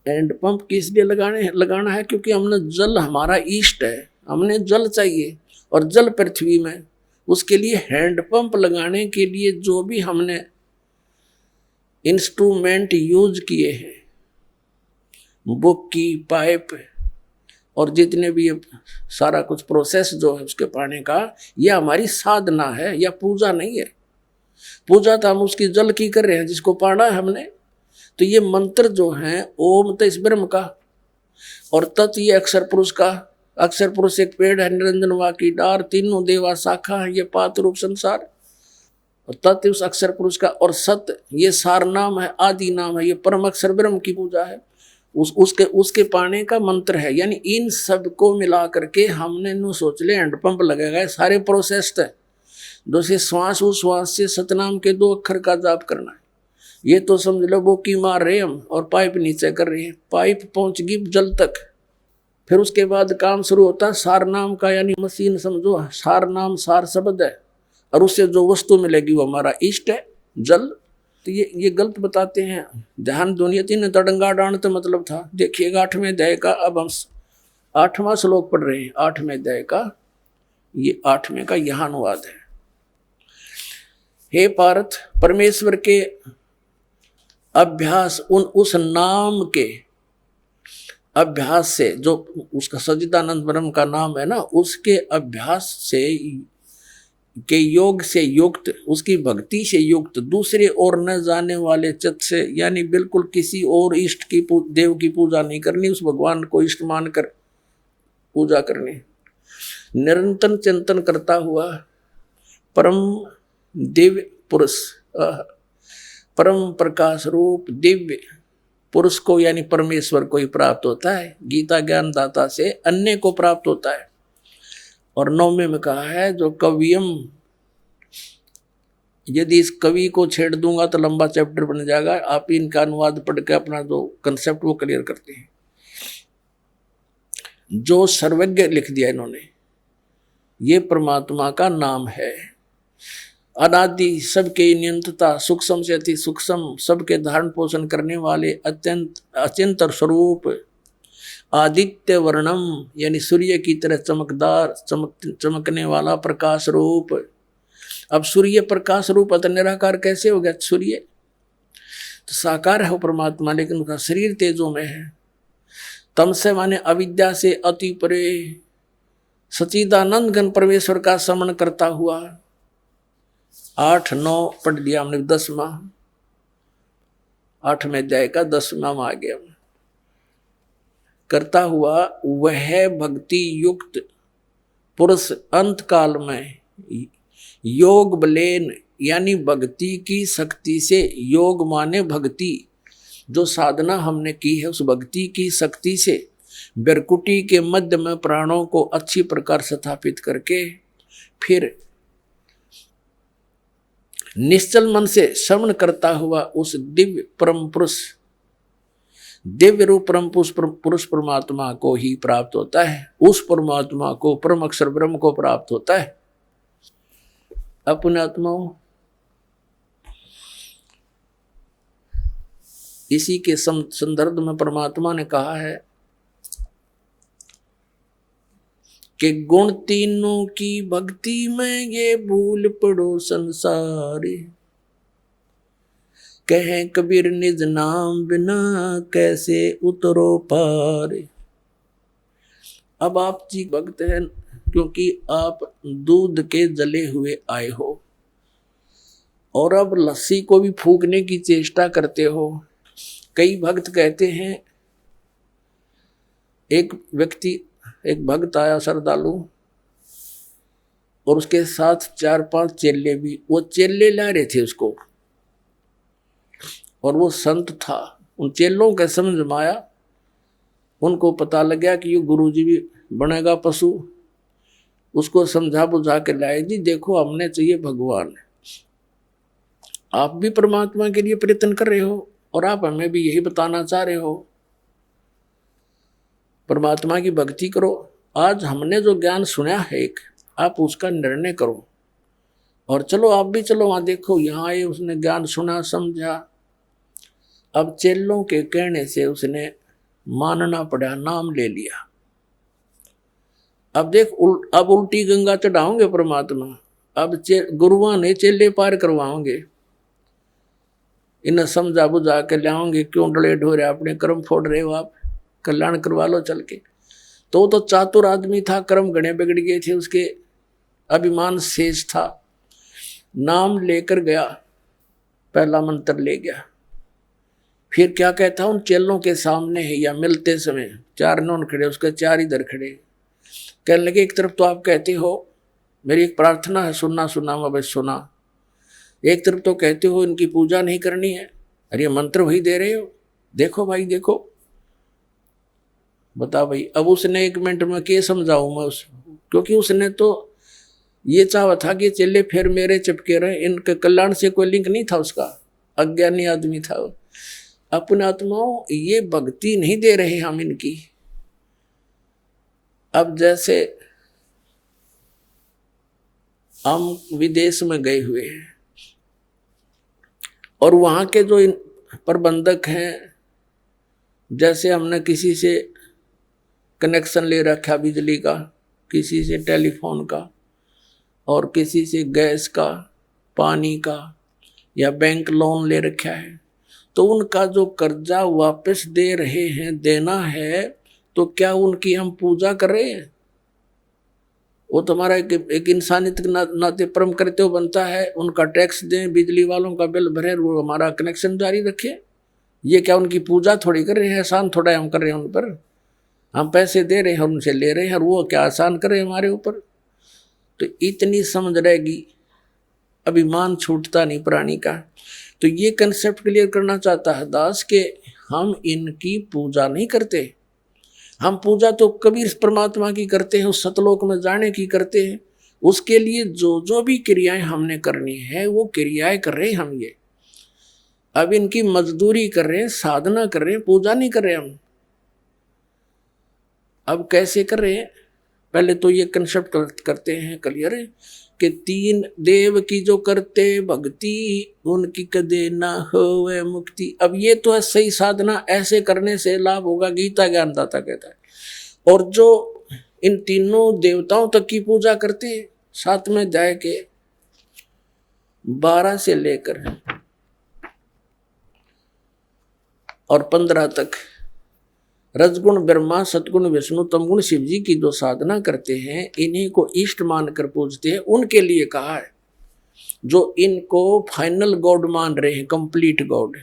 हैंडपंप किस लिए लगाना है? क्योंकि हमने जल, हमारा इष्ट है, हमने जल चाहिए और जल पृथ्वी में, उसके लिए हैंडपंप लगाने के लिए जो भी हमने इंस्ट्रूमेंट यूज किए हैं, बुक की, पाइप और जितने भी ये सारा कुछ प्रोसेस जो है उसके पाने का, यह हमारी साधना है या पूजा नहीं है। पूजा तो हम उसकी जल की कर रहे हैं जिसको पाना है हमने। तो ये मंत्र जो है ओम तो इस ब्रह्म का और तत् ये अक्षर पुरुष का। अक्षर पुरुष एक पेड़ है, निरंजन वा की डार, तीनों देवा शाखा है, ये पात रूप संसार। और तत् उस अक्षर पुरुष का, और सत ये सार नाम है, आदि नाम है, ये परम अक्षर ब्रह्म की पूजा है। उसके पाने का मंत्र है। यानी इन सब को मिला करके हमने नु सोच ले हैंडपंप लगेगा, सारे प्रोसेस है। जैसे श्वास उस श्वास से सतनाम के 2 अक्षर का जाप करना है, ये तो समझ लो वो की मार रहे हम और पाइप नीचे कर रहे हैं, पाइप पहुंच गई जल तक। फिर उसके बाद काम शुरू होता है सार नाम का, यानी मशीन समझो, सार नाम सार शब्द है और उससे जो वस्तु मिलेगी वो हमारा इष्ट है, जल। तो ये गलत बताते हैं। ध्यान दुनिया तीन तड़ंगा डांड तो मतलब था। देखिएगा 8वें अध्याय का, अब हम 8वां श्लोक पढ़ रहे हैं 8वें अध्याय का, ये 8वें का यहाँ अनुवाद है। हे पार्थ, परमेश्वर के अभ्यास, उस नाम के अभ्यास से, जो उसका सच्चिदानंद ब्रह्म का नाम है ना, उसके अभ्यास से के योग से युक्त, उसकी भक्ति से युक्त, दूसरे और न जाने वाले चित्त से, यानी बिल्कुल किसी और इष्ट की देव की पूजा नहीं करनी, उस भगवान को इष्ट मान कर पूजा करनी। निरंतर चिंतन करता हुआ परम दिव्य पुरुष, परम प्रकाश रूप दिव्य पुरुष को, यानी परमेश्वर को ही प्राप्त होता है। गीता ज्ञान दाता से अन्य को प्राप्त होता है। और 9वें में कहा है जो कवियम, यदि इस कवि को छेड़ दूंगा तो लंबा चैप्टर बन जाएगा, आप इनका अनुवाद पढ़ के अपना जो कंसेप्ट वो क्लियर करते हैं। जो सर्वज्ञ लिख दिया इन्होंने, ये परमात्मा का नाम है। अनादि, सबके नियंत्रता, सूक्ष्म से अति सूक्ष्म, सबके धारण पोषण करने वाले, अत्यंत अचिंत स्वरूप, आदित्य वर्णम, यानी सूर्य की तरह चमकदार, चमकने वाला प्रकाश रूप। अब सूर्य प्रकाश रूप अतः निराकार कैसे हो गया? सूर्य तो साकार है वो परमात्मा, लेकिन उसका शरीर तेजों में है। तम से माने अविद्या से अति परे, सच्चिदानंद घन परमेश्वर का समन करता हुआ। 8, 9 पढ़ लिया हमने। 10वां 8वें अध्याय का 10वां में आ गया। करता हुआ वह भक्ति युक्त पुरुष अंत काल में योग बलेन, यानी भक्ति की शक्ति से, योग माने भक्ति, जो साधना हमने की है उस भक्ति की शक्ति से बेरकुटी के मध्य में प्राणों को अच्छी प्रकार स्थापित करके फिर निश्चल मन से श्रवण करता हुआ उस दिव्य परम पुरुष, दिव्य रूप परम पुरुष परमात्मा को ही प्राप्त होता है। उस परमात्मा को, परम अक्षर ब्रह्म को प्राप्त होता है। अपने आत्माओं, इसी के संदर्भ में परमात्मा ने कहा है कि गुण तीनों की भक्ति में ये भूल पड़ो संसार, कहें कबीर निज नाम बिना कैसे उतरो पार। अब आप जी भक्त हैं क्योंकि आप दूध के जले हुए आए हो और अब लस्सी को भी फूकने की चेष्टा करते हो। कई भक्त कहते हैं, एक भक्त आया श्रद्धालु और उसके साथ 4-5 चेले भी, वो चेले ला रहे थे उसको और वो संत था। उन चेलों के समझ में आया, उनको पता लग गया कि ये गुरुजी भी बनेगा पशु। उसको समझा बुझा के लाए, जी देखो हमने चाहिए भगवान, आप भी परमात्मा के लिए प्रयत्न कर रहे हो और आप हमें भी यही बताना चाह रहे हो, परमात्मा की भक्ति करो। आज हमने जो ज्ञान सुना है एक, आप उसका निर्णय करो और चलो आप भी चलो वहां देखो। यहाँ आए, उसने ज्ञान सुना समझा। अब चेलों के कहने से उसने मानना पड़ा, नाम ले लिया। अब देख अब उल्टी गंगा चढ़ाओगे परमात्मा, अब गुरुआ ने चेले पार करवाओगे, इन्हें समझा बुझा के लाओगे। क्यों डले ढोरे अपने कर्म फोड़ रहे हो, आप कल्याण करवा लो चल के। तो चातुर आदमी था, कर्म गणे बिगड़ गए थे उसके, अभिमान शेष था। नाम लेकर गया, पहला मंत्र ले गया। फिर क्या कहता, उन चेलों के सामने है या मिलते समय 4 नौन खड़े, उसके 4 इधर खड़े। कहने लगे, एक तरफ तो आप कहते हो मेरी एक प्रार्थना है, सुनना सुना मैं बस सुना। एक तरफ तो कहते हो इनकी पूजा नहीं करनी है, अरे मंत्र वही दे रहे हो, देखो भाई देखो। बता भाई, अब उसने 1 मिनट में क्या समझाऊं मैं उसको, क्योंकि उसने तो ये चाहा था कि चेले फिर मेरे चिपके रहे, इनके कल्याण से कोई लिंक नहीं था उसका, अज्ञानी आदमी था। अपने आत्माओं ये भक्ति नहीं दे रहे हम इनकी। अब जैसे हम विदेश में गए हुए हैं और वहाँ के जो प्रबंधक हैं, जैसे हमने किसी से कनेक्शन ले रखा बिजली का, किसी से टेलीफोन का और किसी से गैस का, पानी का या बैंक लोन ले रखा है, तो उनका जो कर्जा वापस दे रहे हैं, देना है, तो क्या उनकी हम पूजा कर रहे हैं? वो तुम्हारा एक इंसानियत के नाते परम करते हो बनता है, उनका टैक्स दें, बिजली वालों का बिल भरे, वो हमारा कनेक्शन जारी रखे। ये क्या उनकी पूजा थोड़ी कर रहे हैं, एहसान थोड़ा हम कर रहे हैं उन पर। हम पैसे दे रहे हैं और उनसे ले रहे हैं, और वो क्या आसान कर रहे हैं हमारे ऊपर। तो इतनी समझ रहेगी, अभिमान छूटता नहीं प्राणी का। तो ये कंसेप्ट क्लियर करना चाहता है दास के हम इनकी पूजा नहीं करते। हम पूजा तो कबीर परमात्मा की करते हैं, उस सतलोक में जाने की करते हैं। उसके लिए जो जो भी क्रियाएं हमने करनी है वो क्रियाएं कर रहे हैं हम। ये अब इनकी मजदूरी कर रहे हैं, साधना कर रहे हैं, पूजा नहीं कर रहे हम। अब कैसे कर रहे हैं? पहले तो ये कंसेप्ट करते हैं क्लियर कि 3 देव की जो करते भक्ति उनकी कदे ना होवे मुक्ति। अब ये तो है सही साधना, ऐसे करने से लाभ होगा, गीता ज्ञानदाता कहता है। और जो इन तीनों देवताओं तक की पूजा करते हैं, 7वें अध्याय के 12 से लेकर और 15 तक रजगुण ब्रह्मा, सतगुण विष्णु, तमगुण शिव जी की जो साधना करते हैं, इन्हीं को इष्ट मानकर पूजते हैं, उनके लिए कहा है। जो इनको फाइनल गॉड मान रहे हैं, कंप्लीट गॉड,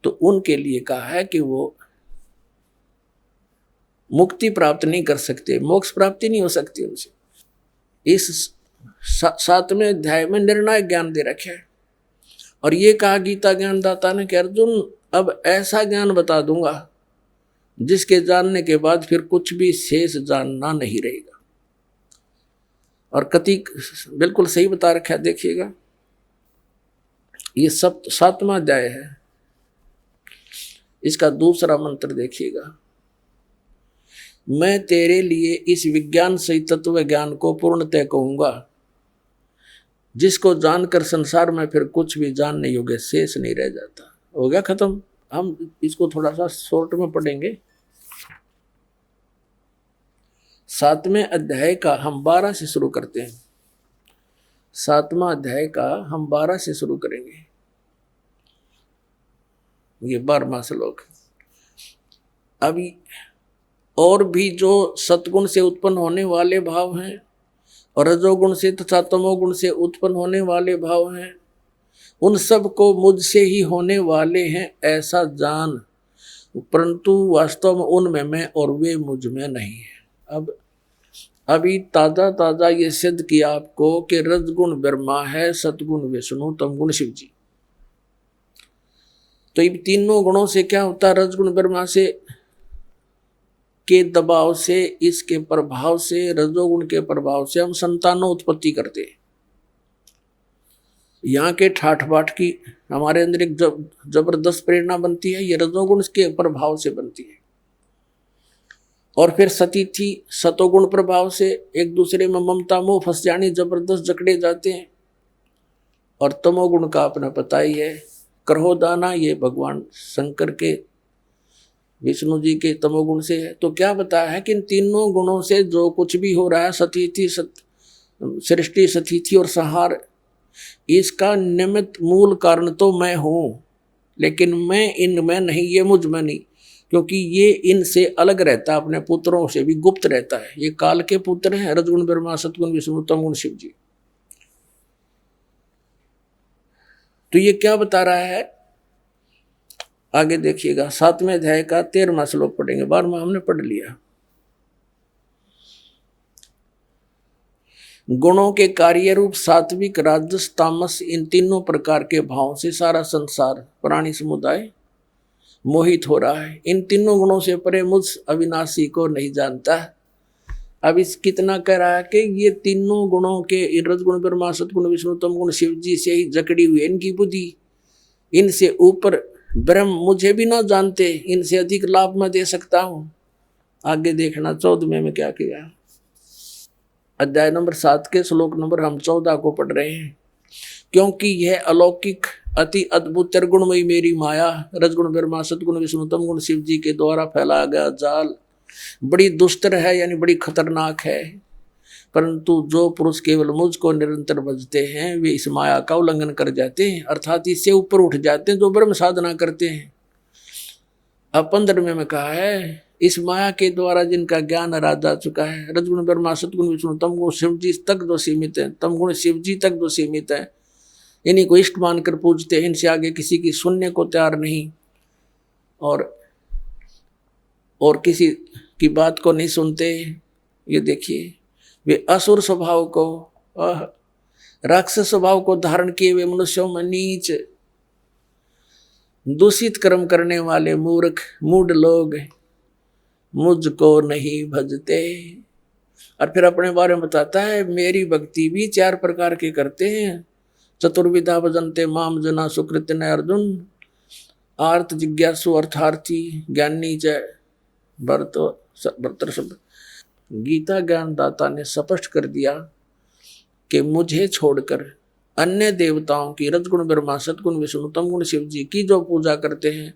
तो उनके लिए कहा है कि वो मुक्ति प्राप्त नहीं कर सकते, मोक्ष प्राप्ति नहीं हो सकती उनसे। इस 7वें अध्याय में निर्णायक ज्ञान दे रखा है। और ये कहा गीता ज्ञानदाता ने कि अर्जुन अब ऐसा ज्ञान बता दूंगा जिसके जानने के बाद फिर कुछ भी शेष जानना नहीं रहेगा। और कति बिल्कुल सही बता रखा है, देखिएगा। ये 7वां अध्याय है, इसका दूसरा मंत्र देखिएगा। मैं तेरे लिए इस विज्ञान सहित तत्व ज्ञान को पूर्णतः कहूंगा, जिसको जानकर संसार में फिर कुछ भी जानने योग्य शेष नहीं रह जाता। हो गया खत्म। हम इसको थोड़ा सा शॉर्ट में पढ़ेंगे। 7वें अध्याय का हम 12 से शुरू करते हैं। 7वां अध्याय का हम 12 से शुरू करेंगे। ये 12वां श्लोक। अभी और भी जो सतगुण से उत्पन्न होने वाले भाव हैं और रजोगुण से तथा तमोगुण से उत्पन्न होने वाले भाव हैं, उन सब को मुझसे ही होने वाले हैं ऐसा जान, परंतु वास्तव में उनमें मैं और वे मुझ में नहीं है। अब अभी ताजा ये सिद्ध किया आपको कि रजगुण ब्रह्मा है, सतगुण विष्णु, तमगुण शिव जी। तो इन तीनों गुणों से क्या होता है? रजगुण ब्रह्मा से के दबाव से, इसके प्रभाव से, रजोगुण के प्रभाव से हम संतानों उत्पत्ति करते हैं। यहाँ के ठाठ बाट की हमारे अंदर एक जबरदस्त प्रेरणा बनती है, ये रजोगुण के प्रभाव से बनती है। और फिर सतीथि सतोगुण प्रभाव से एक दूसरे में ममता मोह फंस जानी, जबरदस्त जकड़े जाते हैं। और तमोगुण का अपना पता ही है, क्रोधाना, ये भगवान शंकर के विष्णु जी के तमोगुण से है। तो क्या बताया है कि इन तीनों गुणों से जो कुछ भी हो रहा है, सतीथि सृष्टि, सतीथि और संहार, इसका निमित्त मूल कारण तो मैं हूं, लेकिन मैं इनमें नहीं, ये मुझ में नहीं, क्योंकि ये इनसे अलग रहता है, अपने पुत्रों से भी गुप्त रहता है। ये काल के पुत्र हैं, रजगुण ब्रह्मा, सतगुण विष्णु, तमगुण शिव जी। तो ये क्या बता रहा है आगे देखिएगा। 7वें अध्याय का 13वां श्लोक पढ़ेंगे। 12वां हमने पढ़ लिया। गुणों के कार्य रूप सात्विक, राजस, तामस, इन तीनों प्रकार के भावों से सारा संसार, प्राणी समुदाय मोहित हो रहा है। इन तीनों गुणों से परे मुझ अविनाशी को नहीं जानता। अब इस कितना कह रहा है कि ये तीनों गुणों के, रजगुण ब्रह्मा, सतगुण विष्णु, तमगुण शिव जी से ही जकड़ी हुई इनकी बुद्धि, इनसे ऊपर ब्रह्म मुझे भी ना जानते, इनसे अधिक लाभ मैं दे सकता हूं। आगे देखना 14वें में क्या किया। अध्याय नंबर 7 के श्लोक नंबर हम 14 को पढ़ रहे हैं। क्योंकि यह अलौकिक अति अद्भुत त्रिगुणमयी मेरी माया, रजगुण ब्रह्मा, सतगुण विष्णु, तमगुण शिव जी के द्वारा फैलाया गया जाल बड़ी दुस्तर है, यानी बड़ी खतरनाक है। परंतु जो पुरुष केवल मुझको निरंतर भजते हैं, वे इस माया का उल्लंघन कर जाते हैं, अर्थात इससे ऊपर उठ जाते हैं, जो ब्रह्म साधना करते हैं। अब 15वें में कहा है, इस माया के द्वारा जिनका ज्ञान हरा जा चुका है, रजगुण ब्रह्मा, सतगुण विष्णु, तमगुण शिव जी तक जो सीमित है, तमगुण शिव जी तक जो सीमित है, इन्हीं को इष्ट मानकर पूजते हैं, इनसे आगे किसी की सुनने को तैयार नहीं, और किसी की बात को नहीं सुनते। ये देखिए, वे असुर स्वभाव को, राक्षस स्वभाव को धारण किए हुए मनुष्यों में नीच, दूषित कर्म करने वाले मूर्ख मूढ़ लोग मुझको नहीं भजते। और फिर अपने बारे में बताता है, मेरी भक्ति भी 4 प्रकार के करते हैं। चतुर्विधा भजन्ते माम जना सुकृत न अर्जुन, आर्त जिज्ञासु अर्थार्थी ज्ञानी च भर्तर सब। गीता ज्ञानदाता ने स्पष्ट कर दिया कि मुझे छोड़कर अन्य देवताओं की, रजगुण ब्रह्मा, सतगुण विष्णु, तमगुण शिव जी की जो पूजा करते हैं,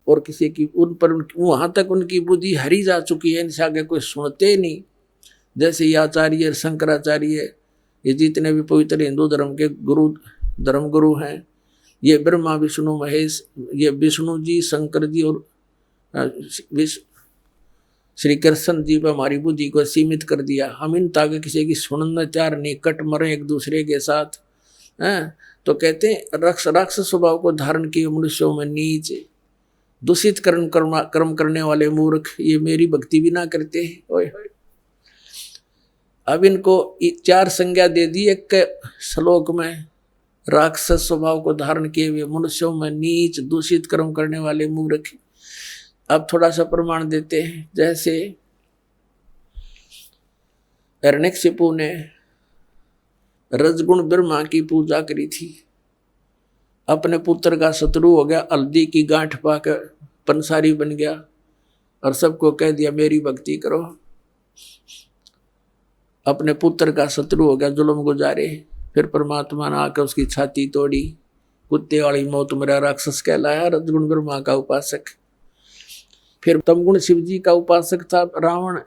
और किसी की उन पर वहां तक उनकी बुद्धि हरी जा चुकी है, इनसे आगे कोई सुनते नहीं। जैसे ये आचार्य, शंकराचार्य, ये जितने भी पवित्र हिंदू धर्म के धर्म गुरु हैं, ये ब्रह्मा विष्णु महेश, ये विष्णु जी, शंकर जी और श्री कृष्ण जी पर हमारी बुद्धि को सीमित कर दिया। हम इन ताकि किसी की सुनने तैयार नहीं, कट मरे एक दूसरे के साथ हैं। तो कहते हैं राक्षस स्वभाव को धारण किए मनुष्यों में नीच, दूषित कर्म करने वाले मूर्ख, ये मेरी भक्ति भी ना करते। अब इनको 4 संज्ञा दे दी एक श्लोक में। राक्षस स्वभाव को धारण किए हुए मनुष्यों में नीच, दूषित कर्म करने वाले मूर्ख। अब थोड़ा सा प्रमाण देते हैं। जैसे हिरण्यकशिपु ने रजगुण ब्रह्मा की पूजा करी थी, अपने पुत्र का शत्रु हो गया, हल्दी की गांठ पाकर पंसारी बन गया और सबको कह दिया मेरी भक्ति करो। अपने पुत्र का शत्रु हो गया, जुल्म गुजारे। फिर परमात्मा ने आकर उसकी छाती तोड़ी, कुत्ते वाली मौत मरा, राक्षस कहलाया, रजगुण ब्रह्मा का उपासक। फिर तमगुण शिव जी का उपासक था रावण,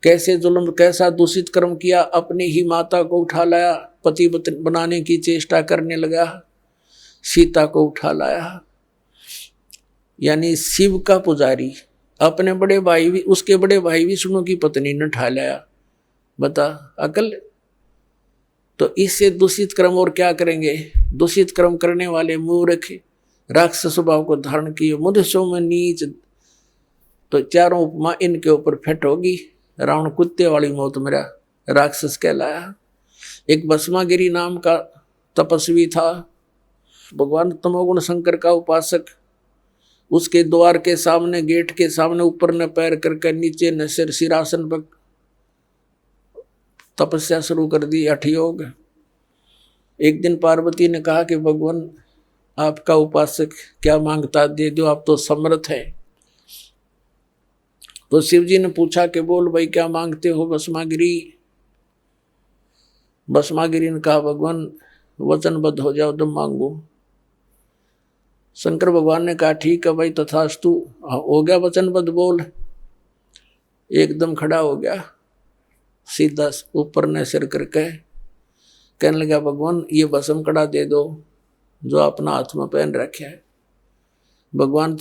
कैसे जुल्म, कैसा दूषित कर्म किया, अपनी ही माता को उठा लाया, पति बनाने की चेष्टा करने लगा, सीता को उठा लाया। यानी शिव का पुजारी अपने बड़े भाई भी, उसके बड़े भाई विष्णु की पत्नी ने उठा लाया। बता अकल। तो इससे दूषित कर्म और क्या करेंगे? दूषित कर्म करने वाले मूर्ख राक्षस स्वभाव को धारण किए, मनुष्यों में नीच। तो चारों उपमा इनके ऊपर फिट होगी। रावण कुत्ते वाली मौत मरा, राक्षस कहलाया। एक भस्मागिरी नाम का तपस्वी था, भगवान तमोगुण शंकर का उपासक। उसके द्वार के सामने, गेट के सामने ऊपर न पैर करके नीचे न सिर, सिरासन पर तपस्या शुरू कर दी, हठ योग। एक दिन पार्वती ने कहा कि भगवान आपका उपासक क्या मांगता दे दो, आप तो समर्थ है। तो शिव जी ने पूछा कि बोल भाई क्या मांगते हो भस्मागिरी। भस्मागिरी ने कहा भगवान वचनबद्ध हो जाओ तो मांगो। शंकर भगवान ने कहा ठीक है भाई तथास्तु, हो गया वचनबद्ध, बोल। एकदम खड़ा हो गया, सीधा ऊपर ने सिर करके कहने लगा भगवान ये भस्म कड़ा दे दो जो अपना हाथ में पहन रखा है। भगवान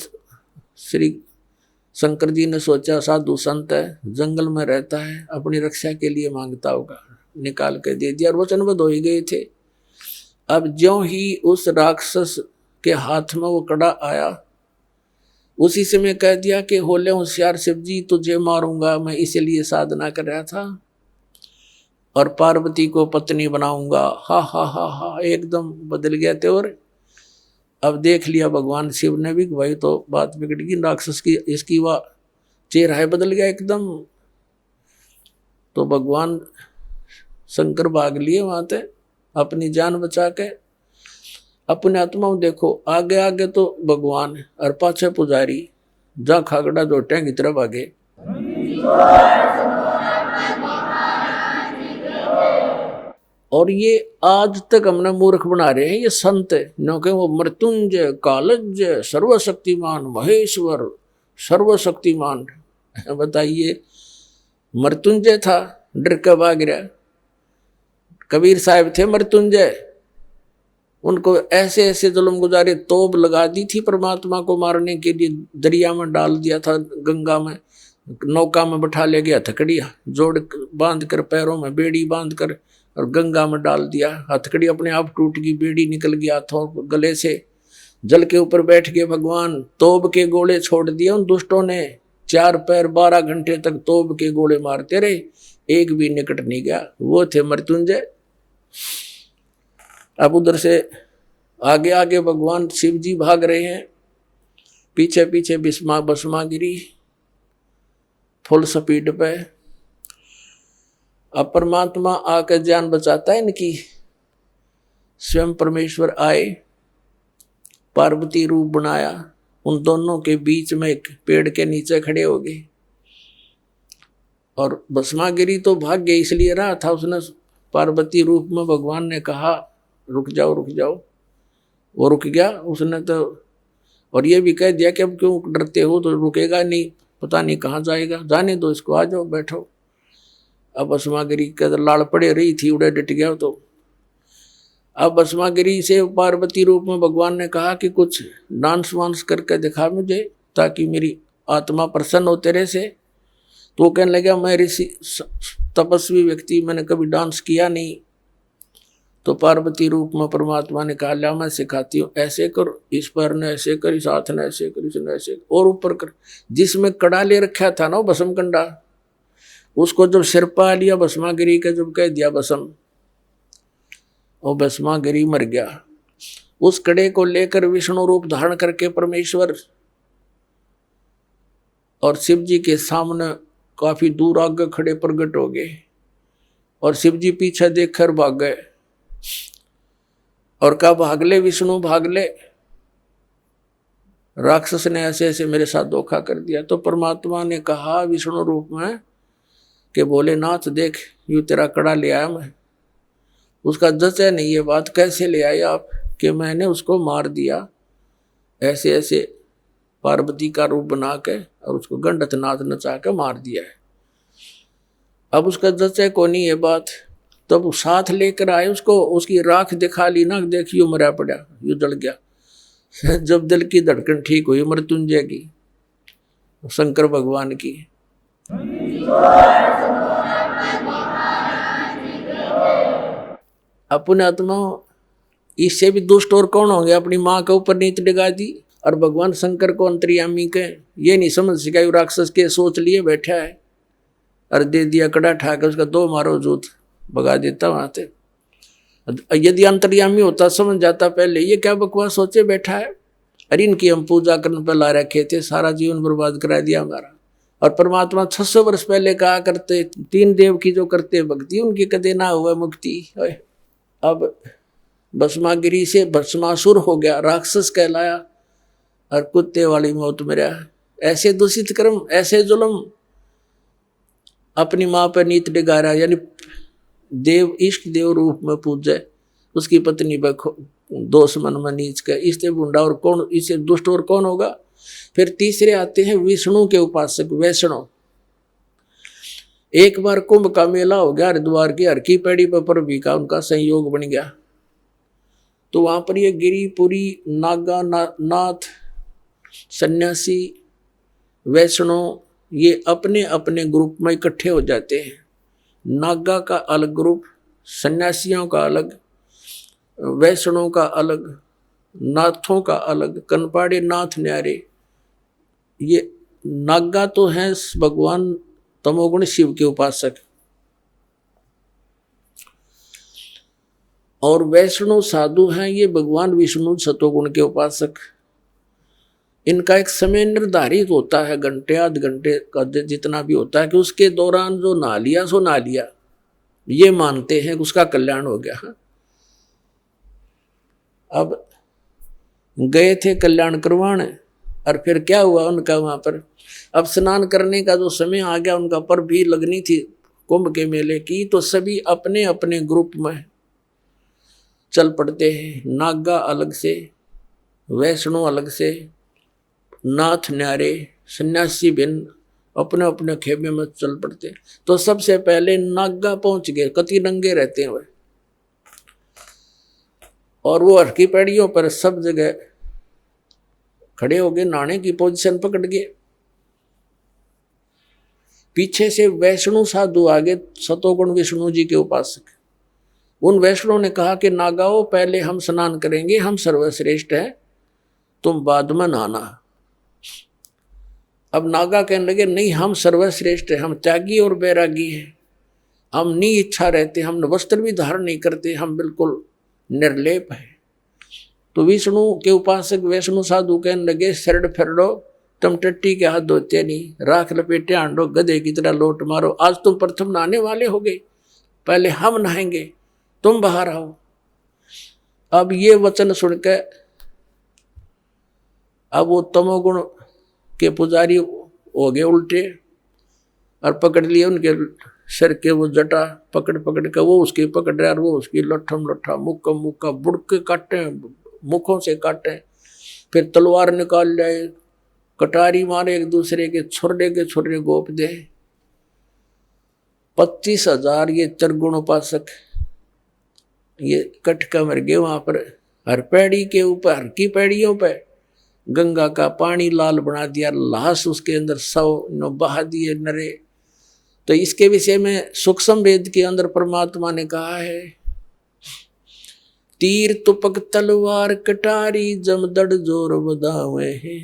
श्री शंकर जी ने सोचा साधु संत है, जंगल में रहता है, अपनी रक्षा के लिए मांगता होगा, निकाल के दे दिया और वचनबद्ध हो ही गए थे। अब ज्यों ही उस राक्षस के हाथ में वो कड़ा आया, उसी से मैं कह दिया कि होले होशियार शिव जी तुझे मारूंगा, मैं इसलिए साधना कर रहा था और पार्वती को पत्नी बनाऊंगा। हा हा हा हा, एकदम बदल गया थे। और अब देख लिया भगवान शिव ने भी भाई तो बात बिगड़ गई, राक्षस की इसकी वह चेहरा है बदल गया एकदम। तो भगवान शंकर भाग लिए वहां से अपनी जान बचा के। अपने आत्मा में देखो, आगे आगे तो भगवान और पाछे पुजारी, जा खागड़ा जोटे की तरफ आगे। और ये आज तक हमने मूर्ख बना रहे हैं ये संत, क्योंकि वो मृत्युंजय, कालज्य, सर्वशक्तिमान, महेश्वर, सर्वशक्तिमान। बताइए, मृत्युंजय था, डर के भाग गया। कबीर साहब थे मृत्युंजय, उनको ऐसे ऐसे जुल्म गुजारे, तोब लगा दी थी परमात्मा को मारने के लिए, दरिया में डाल दिया था, गंगा में, नौका में बैठा ले गया, हथकड़ी जोड़ बांध कर, पैरों में बेड़ी बांध कर और गंगा में डाल दिया। हथकड़ी अपने आप टूट गई, बेड़ी निकल गया हाथों गले से, जल के ऊपर बैठ गए भगवान। तोब के गोले छोड़ दिए उन दुष्टों ने, 4 पैर 12 घंटे तक तोब के गोले मारते रहे, एक भी निकट नहीं गया। वो थे मृत्युंजय। अब उधर से आगे आगे भगवान शिव जी भाग रहे हैं, पीछे पीछे भस्मागिरी फुल स्पीड पे। अब परमात्मा आकर जान बचाता है इनकी। स्वयं परमेश्वर आए, पार्वती रूप बनाया, उन दोनों के बीच में एक पेड़ के नीचे खड़े हो गए। और भस्मागिरी तो भाग्य इसलिए रहा था, उसने पार्वती रूप में भगवान ने कहा रुक जाओ रुक जाओ, वो रुक गया उसने तो। और ये भी कह दिया कि अब क्यों डरते हो, तो रुकेगा नहीं, पता नहीं कहाँ जाएगा, जाने दो इसको, आ जाओ बैठो। अब भस्मागिरी का लाड़ पड़े रही थी, उड़े डट गया। तो अब भस्मागिरी से पार्वती रूप में भगवान ने कहा कि कुछ डांस वांस करके दिखा मुझे, ताकि मेरी आत्मा प्रसन्न हो तेरे से। तो कहने लगा मैं ऋषि तपस्वी व्यक्ति, मैंने कभी डांस किया नहीं। तो पार्वती रूप में परमात्मा ने कहा ला मैं सिखाती हूँ, ऐसे कर, इस पैर ने ऐसे कर, इस हाथ ने ऐसे कर, इसने ऐसे और ऊपर कर। जिसमें कड़ा ले रखा था ना भस्म कंडा, उसको जब सिर पा लिया भस्मागिरी का, जब कह दिया भस्म, वो भस्मागिरी मर गया। उस कड़े को लेकर विष्णु रूप धारण करके परमेश्वर और शिव जी के सामने काफी दूर आगे खड़े प्रकट हो गए। और शिव जी पीछे देखकर भाग गए और कहा भाग ले विष्णु भाग ले, राक्षस ने ऐसे ऐसे मेरे साथ धोखा कर दिया। तो परमात्मा ने कहा विष्णु रूप में कि भोलेनाथ देख यूं तेरा कड़ा ले आया मैं। उसका जचा नहीं ये बात, कैसे ले आए आप, कि मैंने उसको मार दिया ऐसे ऐसे पार्वती का रूप बना के, और उसको गंडत नाथ नचा के मार दिया है। अब उसका जचे को नहीं है बात, तब वो साथ लेकर आए उसको, उसकी राख दिखा ली ना, देखियो मरा पड़ा, यू जल गया। जब दिल की धड़कन ठीक हुई मृत्युंजय की, शंकर भगवान की, अपने आत्मा इससे भी दुष्ट और कौन होंगे, अपनी माँ के ऊपर नीत डिगा दी। और भगवान शंकर को अंतर्यामी के ये नहीं समझ सका, राक्षस के सोच लिए बैठा है, और दे दिया कड़ा ठाकर उसका 2 मारो जूत भगा देता वहां से। यदि अंतर्यामी होता समझ जाता पहले ये क्या बकवास सोचे बैठा है, अरे इनकी हम पूजा करने पर ला रखे थे, सारा जीवन बर्बाद करा दिया हमारा। और परमात्मा 600 वर्ष पहले कहा करते 3 देव की जो करते भक्ति उनकी कदे ना हुआ मुक्ति। अब भस्मागिरी से भस्मासुर हो गया, राक्षस कहलाया, और कुत्ते वाली मौत मरा। ऐसे दूषित कर्म, ऐसे जुल्म, अपनी माँ पर नीत डिगा रहा, यानी देव इष्ट देव रूप में पूजे, उसकी पत्नी दोष मन में नीच का, इससे बुंडा और कौन, इससे दुष्ट और कौन होगा। फिर तीसरे आते हैं विष्णु के उपासक वैष्णव। एक बार कुंभ का मेला हो गया हरिद्वार की हर की पैड़ी पर भी का उनका संयोग बन गया, तो वहां पर ये गिरिपुरी नागा नाथ सन्यासी वैष्णव ये अपने अपने ग्रुप में इकट्ठे हो जाते हैं। नागा का अलग ग्रुप, सन्यासियों का अलग, वैष्णव का अलग, नाथों का अलग, कनपाड़े नाथ न्यारे। ये नागा तो हैं भगवान तमोगुण शिव के उपासक, और वैष्णव साधु हैं ये भगवान विष्णु सतोगुण के उपासक। इनका एक समय निर्धारित होता है, घंटे आध घंटे का जितना भी होता है, कि उसके दौरान जो नहा लिया सो नहा लिया, ये मानते हैं कि उसका कल्याण हो गया। अब गए थे कल्याण करवाने, और फिर क्या हुआ उनका वहां पर, अब स्नान करने का जो समय आ गया उनका, पर भी लगनी थी कुंभ के मेले की, तो सभी अपने अपने ग्रुप में चल पड़ते हैं। नागा अलग से, वैष्णव अलग से, नाथ न्यारे सन्यासी भिन्न अपने अपने खेमे में चल पड़ते। तो सबसे पहले नागा पहुंच गए, कति नंगे रहते हैं वह, और वो हरकी पैड़ियों पर सब जगह खड़े हो गए, नहाने की पोजीशन पकड़ गए। पीछे से वैष्णु साधु आगे, सतोगुण विष्णु जी के उपासक। उन वैष्णव ने कहा कि नागाओं पहले हम स्नान करेंगे, हम सर्वश्रेष्ठ हैं, तुम बाद में नहाना। अब नागा कहने लगे नहीं, हम सर्वश्रेष्ठ हैं, हम त्यागी और बैरागी हैं, हम नहीं इच्छा रहते, हम वस्त्र भी धारण नहीं करते, हम बिल्कुल निर्लेप है। तो विष्णु के उपासक वैष्णु साधु कहने लगे शरण फेरो, तुम टट्टी के हाथ धोते नहीं, राख लपेटे आंडो, गधे की तरह लोट मारो, आज तुम प्रथम नहाने वाले हो गए, पहले हम नहाएंगे, तुम बाहर आओ। अब ये वचन सुनकर अब वो तमोगुण के पुजारी हो गए उल्टे, और पकड़ लिए उनके सर के वो जटा पकड़ पकड़ के, वो उसकी पकड़ रहा, और वो उसकी लट्ठम लट्ठा मुक्का मुक्का बुड़ के काटे, मुखों से काटे, फिर तलवार निकाल जाए, कटारी मारे एक दूसरे के छुरे गोप दे। 25,000 ये चरगुण उपासक ये कटका मर गए वहां पर, हर पैड़ी के ऊपर, हर की पैड़ियों पे गंगा का पानी लाल बना दिया, लाश उसके अंदर 100 बहा दिए नरे। तो इसके विषय में सूक्ष्म वेद के अंदर परमात्मा ने कहा है, तीर तुपक तलवार कटारी जमदड़ जोर बदावे है,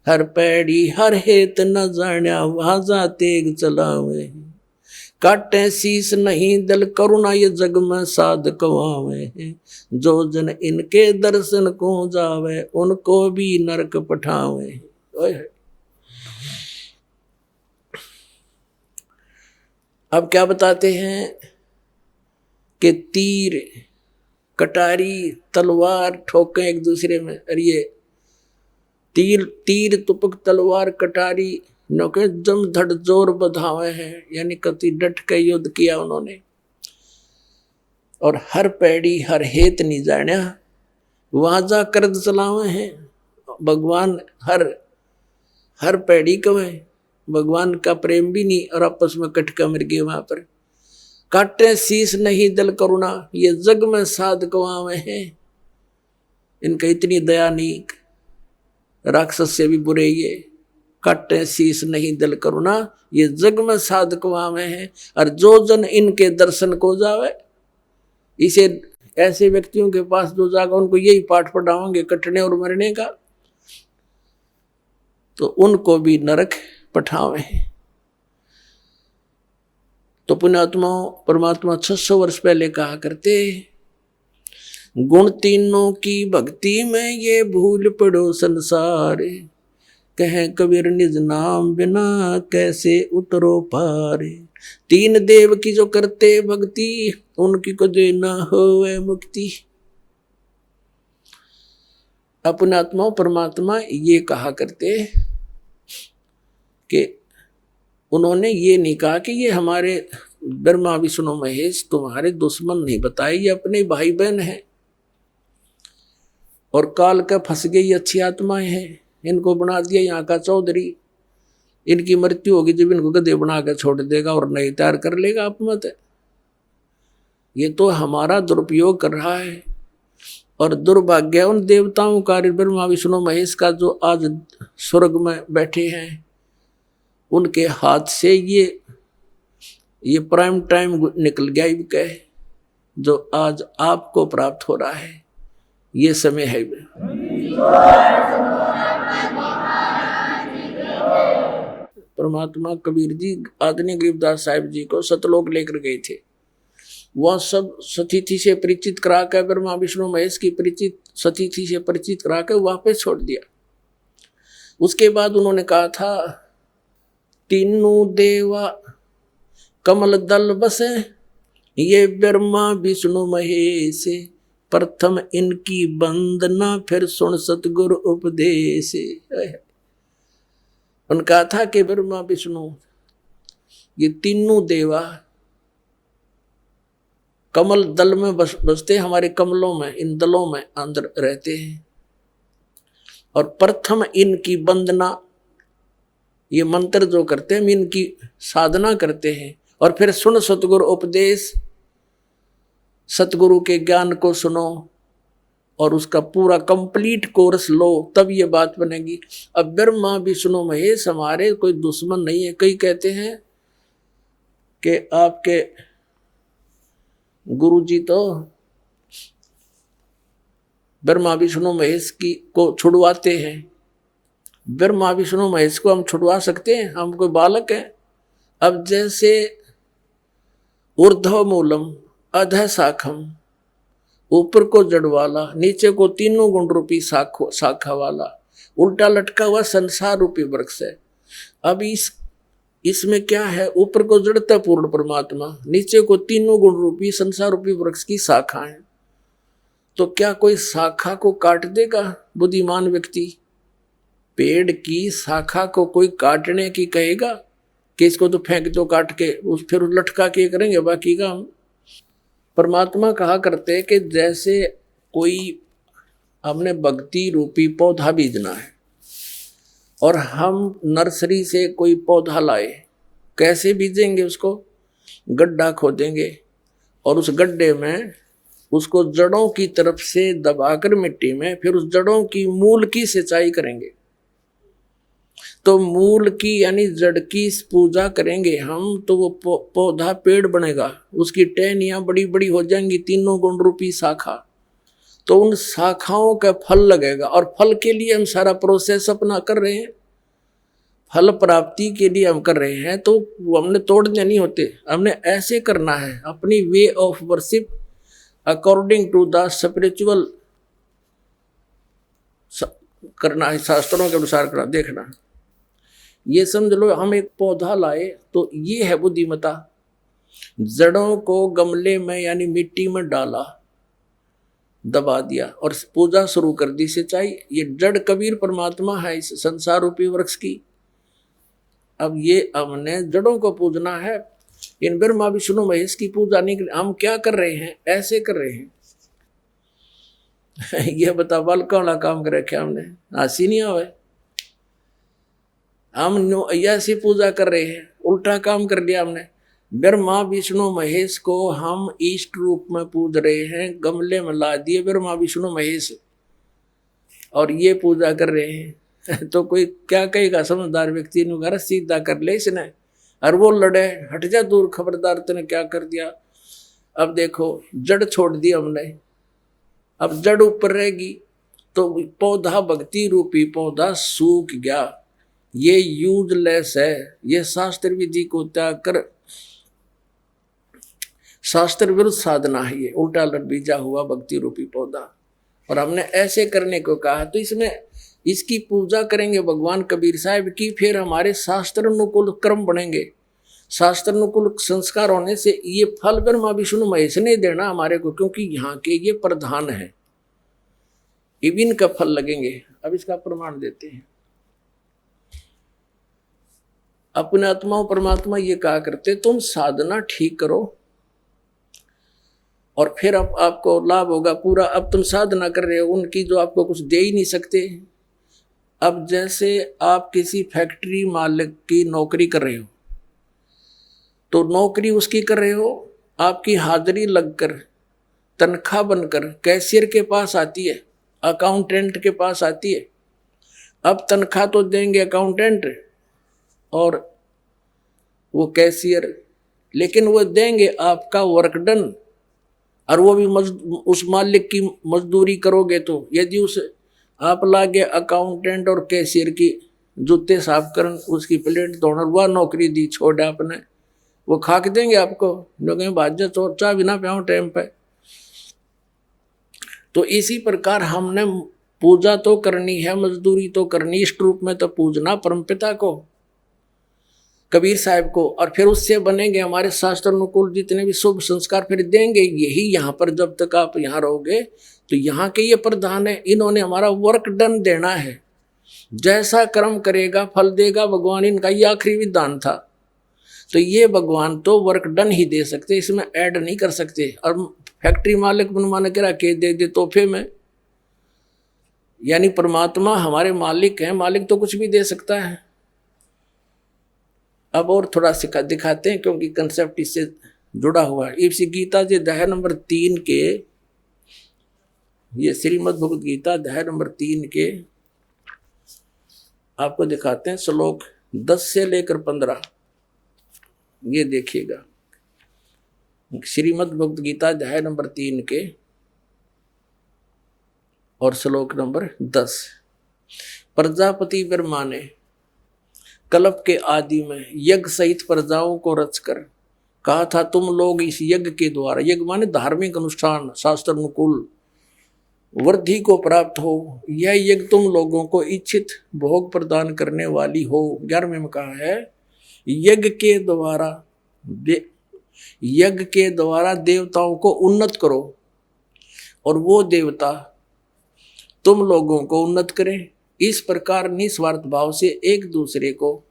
हर पैड़ी हर हेत न जाण्या वाजा तेग चलावे है, काटे शीस नहीं दल करुणा ये जग में साध कवावे है, जो जन इनके दर्शन को जावे उनको भी नरक पठावे है। अब क्या बताते हैं कि तीर कटारी तलवार ठोके एक दूसरे में, अरे ये तीर तुपक तलवार कटारी नौके जम धड़ जोर बधावे हैं, यानी कति डट के युद्ध किया उन्होंने। और हर पैड़ी हर हेत नहीं जाण्या वाजा कर्द चलावे हैं, भगवान हर पैड़ी कवे भगवान का प्रेम भी नहीं और आपस में कटका मर गए वहां पर। काटे शीस नहीं दल करुणा, ये जग में साधकवां में है। इनका इतनी दया नहीं, राक्षस से भी बुरे ये। काटे शीस नहीं दल करुणा, ये जग में साधकवां में है। और जो जन इनके दर्शन को जावे, इसे ऐसे व्यक्तियों के पास जो जागा उनको यही पाठ पढ़ाओगे कटने और मरने का, तो उनको भी नरक पठावे। तो पुण्यात्माओं, परमात्मा 600 वर्ष पहले कहा करते, गुण तीनों की भक्ति में ये भूल पड़ो संसार, कहे कबीर निज नाम बिना कैसे उतरो पार। तीन देव की जो करते भक्ति, उनकी को देना होवे मुक्ति। अपने आत्मा परमात्मा ये कहा करते कि उन्होंने ये नहीं कहा कि ये हमारे ब्रह्मा विष्णु महेश तुम्हारे दुश्मन नहीं बताए, ये अपने भाई बहन हैं और काल का फंस गई अच्छी आत्माएं हैं। इनको बना दिया यहाँ का चौधरी, इनकी मृत्यु होगी जब इनको गधे बना कर छोड़ देगा और नई तैयार कर लेगा। आप मत, ये तो हमारा दुरुपयोग कर रहा है। और दुर्भाग्य उन देवताओं का, ब्रह्मा विष्णु महेश का, जो आज स्वर्ग में बैठे हैं, उनके हाथ से ये प्राइम टाइम निकल गया इनका, जो आज आपको प्राप्त हो रहा है। ये समय है। परमात्मा कबीर जी आदरणीय गरीबदास साहिब जी को सतलोक लेकर गए थे। वह सब सतिथि से परिचित करा कर, ब्रह्मा विष्णु महेश की परिचित सतिथि से परिचित करा कर वापस छोड़ दिया। उसके बाद उन्होंने कहा था, तीनों देवा कमल दल बसे, ये ब्रह्मा विष्णु महेश, प्रथम इनकी वंदना फिर सुन सतगुरु उपदेश। उन्होंने कहा था कि ब्रह्मा विष्णु ये तीनों देवा कमल दल में बसते, हमारे कमलों में, इन दलों में अंदर रहते हैं। और प्रथम इनकी वंदना, ये मंत्र जो करते हैं इनकी साधना करते हैं। और फिर सुन सतगुरु उपदेश, सतगुरु के ज्ञान को सुनो और उसका पूरा कंप्लीट कोर्स लो, तब ये बात बनेगी। अब ब्रह्मा विष्णु महेश हमारे कोई दुश्मन नहीं है। कई कहते हैं कि आपके गुरु जी तो ब्रह्मा विष्णु महेश को छुड़वाते हैं। ब्रह्मा विष्णु महेश को हम छुड़वा सकते हैं? हम कोई बालक हैं? अब जैसे ऊर्ध्व मूलम अधः शाखम, ऊपर को जड़ वाला, नीचे को तीनों गुण रूपी शाखा वाला, उल्टा लटका हुआ संसार रूपी वृक्ष है। अब इसमें क्या है? ऊपर को जड़ता पूर्ण परमात्मा, नीचे को तीनों गुण रूपी संसार रूपी वृक्ष की शाखा है। तो क्या कोई शाखा को काट देगा बुद्धिमान व्यक्ति? पेड़ की शाखा को कोई काटने की कहेगा कि इसको तो फेंक दो काट के, फिर लटका के करेंगे बाकी का हम। परमात्मा कहा करते कि जैसे कोई हमने भक्ति रूपी पौधा बीजना है और हम नर्सरी से कोई पौधा लाए, कैसे बीजेंगे? उसको गड्ढा खोदेंगे और उस गड्ढे में उसको जड़ों की तरफ से दबाकर मिट्टी में, फिर उस जड़ों की मूल की सिंचाई करेंगे। तो मूल की यानी जड़ की पूजा करेंगे हम, तो वो पौधा पेड़ बनेगा, उसकी टहनियाँ बड़ी बड़ी हो जाएंगी, तीनों गुण रूपी शाखा। तो उन शाखाओं का फल लगेगा और फल के लिए हम सारा प्रोसेस अपना कर रहे हैं, फल प्राप्ति के लिए हम कर रहे हैं। तो वो हमने तोड़ने नहीं होते, हमने ऐसे करना है, अपनी way of worship according to the spiritual करना है, शास्त्रों के अनुसार करना। देखना, ये समझ लो हम एक पौधा लाए तो ये है बुद्धिमता। जड़ों को गमले में यानी मिट्टी में डाला, दबा दिया और पूजा शुरू कर दी, सिंचाई। ये जड़ कबीर परमात्मा है इस संसार रूपी वृक्ष की। अब ये हमने जड़ों को पूजना है, इन ब्रह्मा विष्णु महेश की पूजा नहीं कर। हम क्या कर रहे हैं? ऐसे कर रहे हैं। यह बता बाल कौड़ा काम कर रखे हमने, हंसी नहीं आवे। हम ऐसी पूजा कर रहे हैं, उल्टा काम कर लिया हमने। ब्रह्मा विष्णु महेश को हम इष्ट रूप में पूज रहे हैं, गमले में ला दिए ब्रह्मा विष्णु महेश और ये पूजा कर रहे हैं। तो कोई क्या कहेगा, समझदार व्यक्ति ने घर सीधा कर ले इसने, और वो लड़े, हट जा दूर खबरदार, तूने क्या कर दिया। अब देखो जड़ छोड़ दी हमने, अब जड़ ऊपर रहेगी तो पौधा, भक्ति रूपी पौधा सूख गया, ये यूजलेस है, ये शास्त्र विधि को त्याग कर शास्त्र विरुद्ध साधना है, ये उल्टा लट बीजा हुआ भक्ति रूपी पौधा। और हमने ऐसे करने को कहा, तो इसमें इसकी पूजा करेंगे भगवान कबीर साहब की, फिर हमारे शास्त्र अनुकूल कर्म बनेंगे। शास्त्र अनुकूल संस्कार होने से ये फल ब्रह्मा विष्णु महेश ने देना हमारे को, क्योंकि यहाँ के ये प्रधान है, इबिन का फल लगेंगे। अब इसका प्रमाण देते हैं। अपने आत्माओं परमात्मा ये कहा करते, तुम साधना ठीक करो और फिर अब आपको लाभ होगा पूरा। अब तुम साधना कर रहे हो उनकी जो आपको कुछ दे ही नहीं सकते। अब जैसे आप किसी फैक्ट्री मालिक की नौकरी कर रहे हो, तो नौकरी उसकी कर रहे हो, आपकी हाजिरी लगकर तनख्वाह बनकर कैशियर के पास आती है, अकाउंटेंट के पास आती है। अब तनख्वाह तो देंगे अकाउंटेंट और वो कैशियर, लेकिन वो देंगे आपका वर्क डन, और वो भी उस मालिक की मजदूरी करोगे। तो यदि उस आप लागे अकाउंटेंट और कैशियर की जूते साफ कर, उसकी प्लेट धोना, वह नौकरी दी छोड़ आपने, वो खाक देंगे आपको, जो कहीं बाजा चोर चाह बिना प्याओ टाइम पे। तो इसी प्रकार हमने पूजा तो करनी है, मजदूरी तो करनी, इष्ट रूप में तो पूजना परमपिता को, कबीर साहब को, और फिर उससे बनेंगे हमारे शास्त्र अनुकूल जितने भी शुभ संस्कार फिर देंगे। यही यहाँ पर जब तक आप यहाँ रहोगे तो यहाँ के ये प्रधान है, इन्होंने हमारा वर्क डन देना है। जैसा कर्म करेगा फल देगा भगवान, इनका ये आखिरी विधान था। तो ये भगवान तो वर्क डन ही दे सकते, इसमें ऐड नहीं कर सकते। और फैक्ट्री मालिक बनवाने के रखे दे दे तोहफे में, यानी परमात्मा हमारे मालिक हैं, मालिक तो कुछ भी दे सकता है। अब और थोड़ा सिखा दिखाते हैं, क्योंकि कंसेप्ट इससे जुड़ा हुआ है। इस गीता जी अध्याय नंबर 3 के, ये श्रीमद् भगवद गीता अध्याय नंबर 3 के आपको दिखाते हैं श्लोक 10 से लेकर 15। ये देखिएगा, श्रीमद् भगवद गीता अध्याय नंबर 3 के और श्लोक नंबर 10। प्रजापति ब्रह्मा ने कल्प के आदि में यज्ञ सहित प्रजाओं को रचकर कहा था, तुम लोग इस यज्ञ के द्वारा, यज्ञ माने धार्मिक अनुष्ठान, शास्त्र अनुकूल वृद्धि को प्राप्त हो। यह यज्ञ तुम लोगों को इच्छित भोग प्रदान करने वाली हो। 11वें में कहा है, यज्ञ के द्वारा देवताओं को उन्नत करो और वो देवता तुम लोगों को उन्नत करें। इस प्रकार निस्वार्थ भाव से एक दूसरे को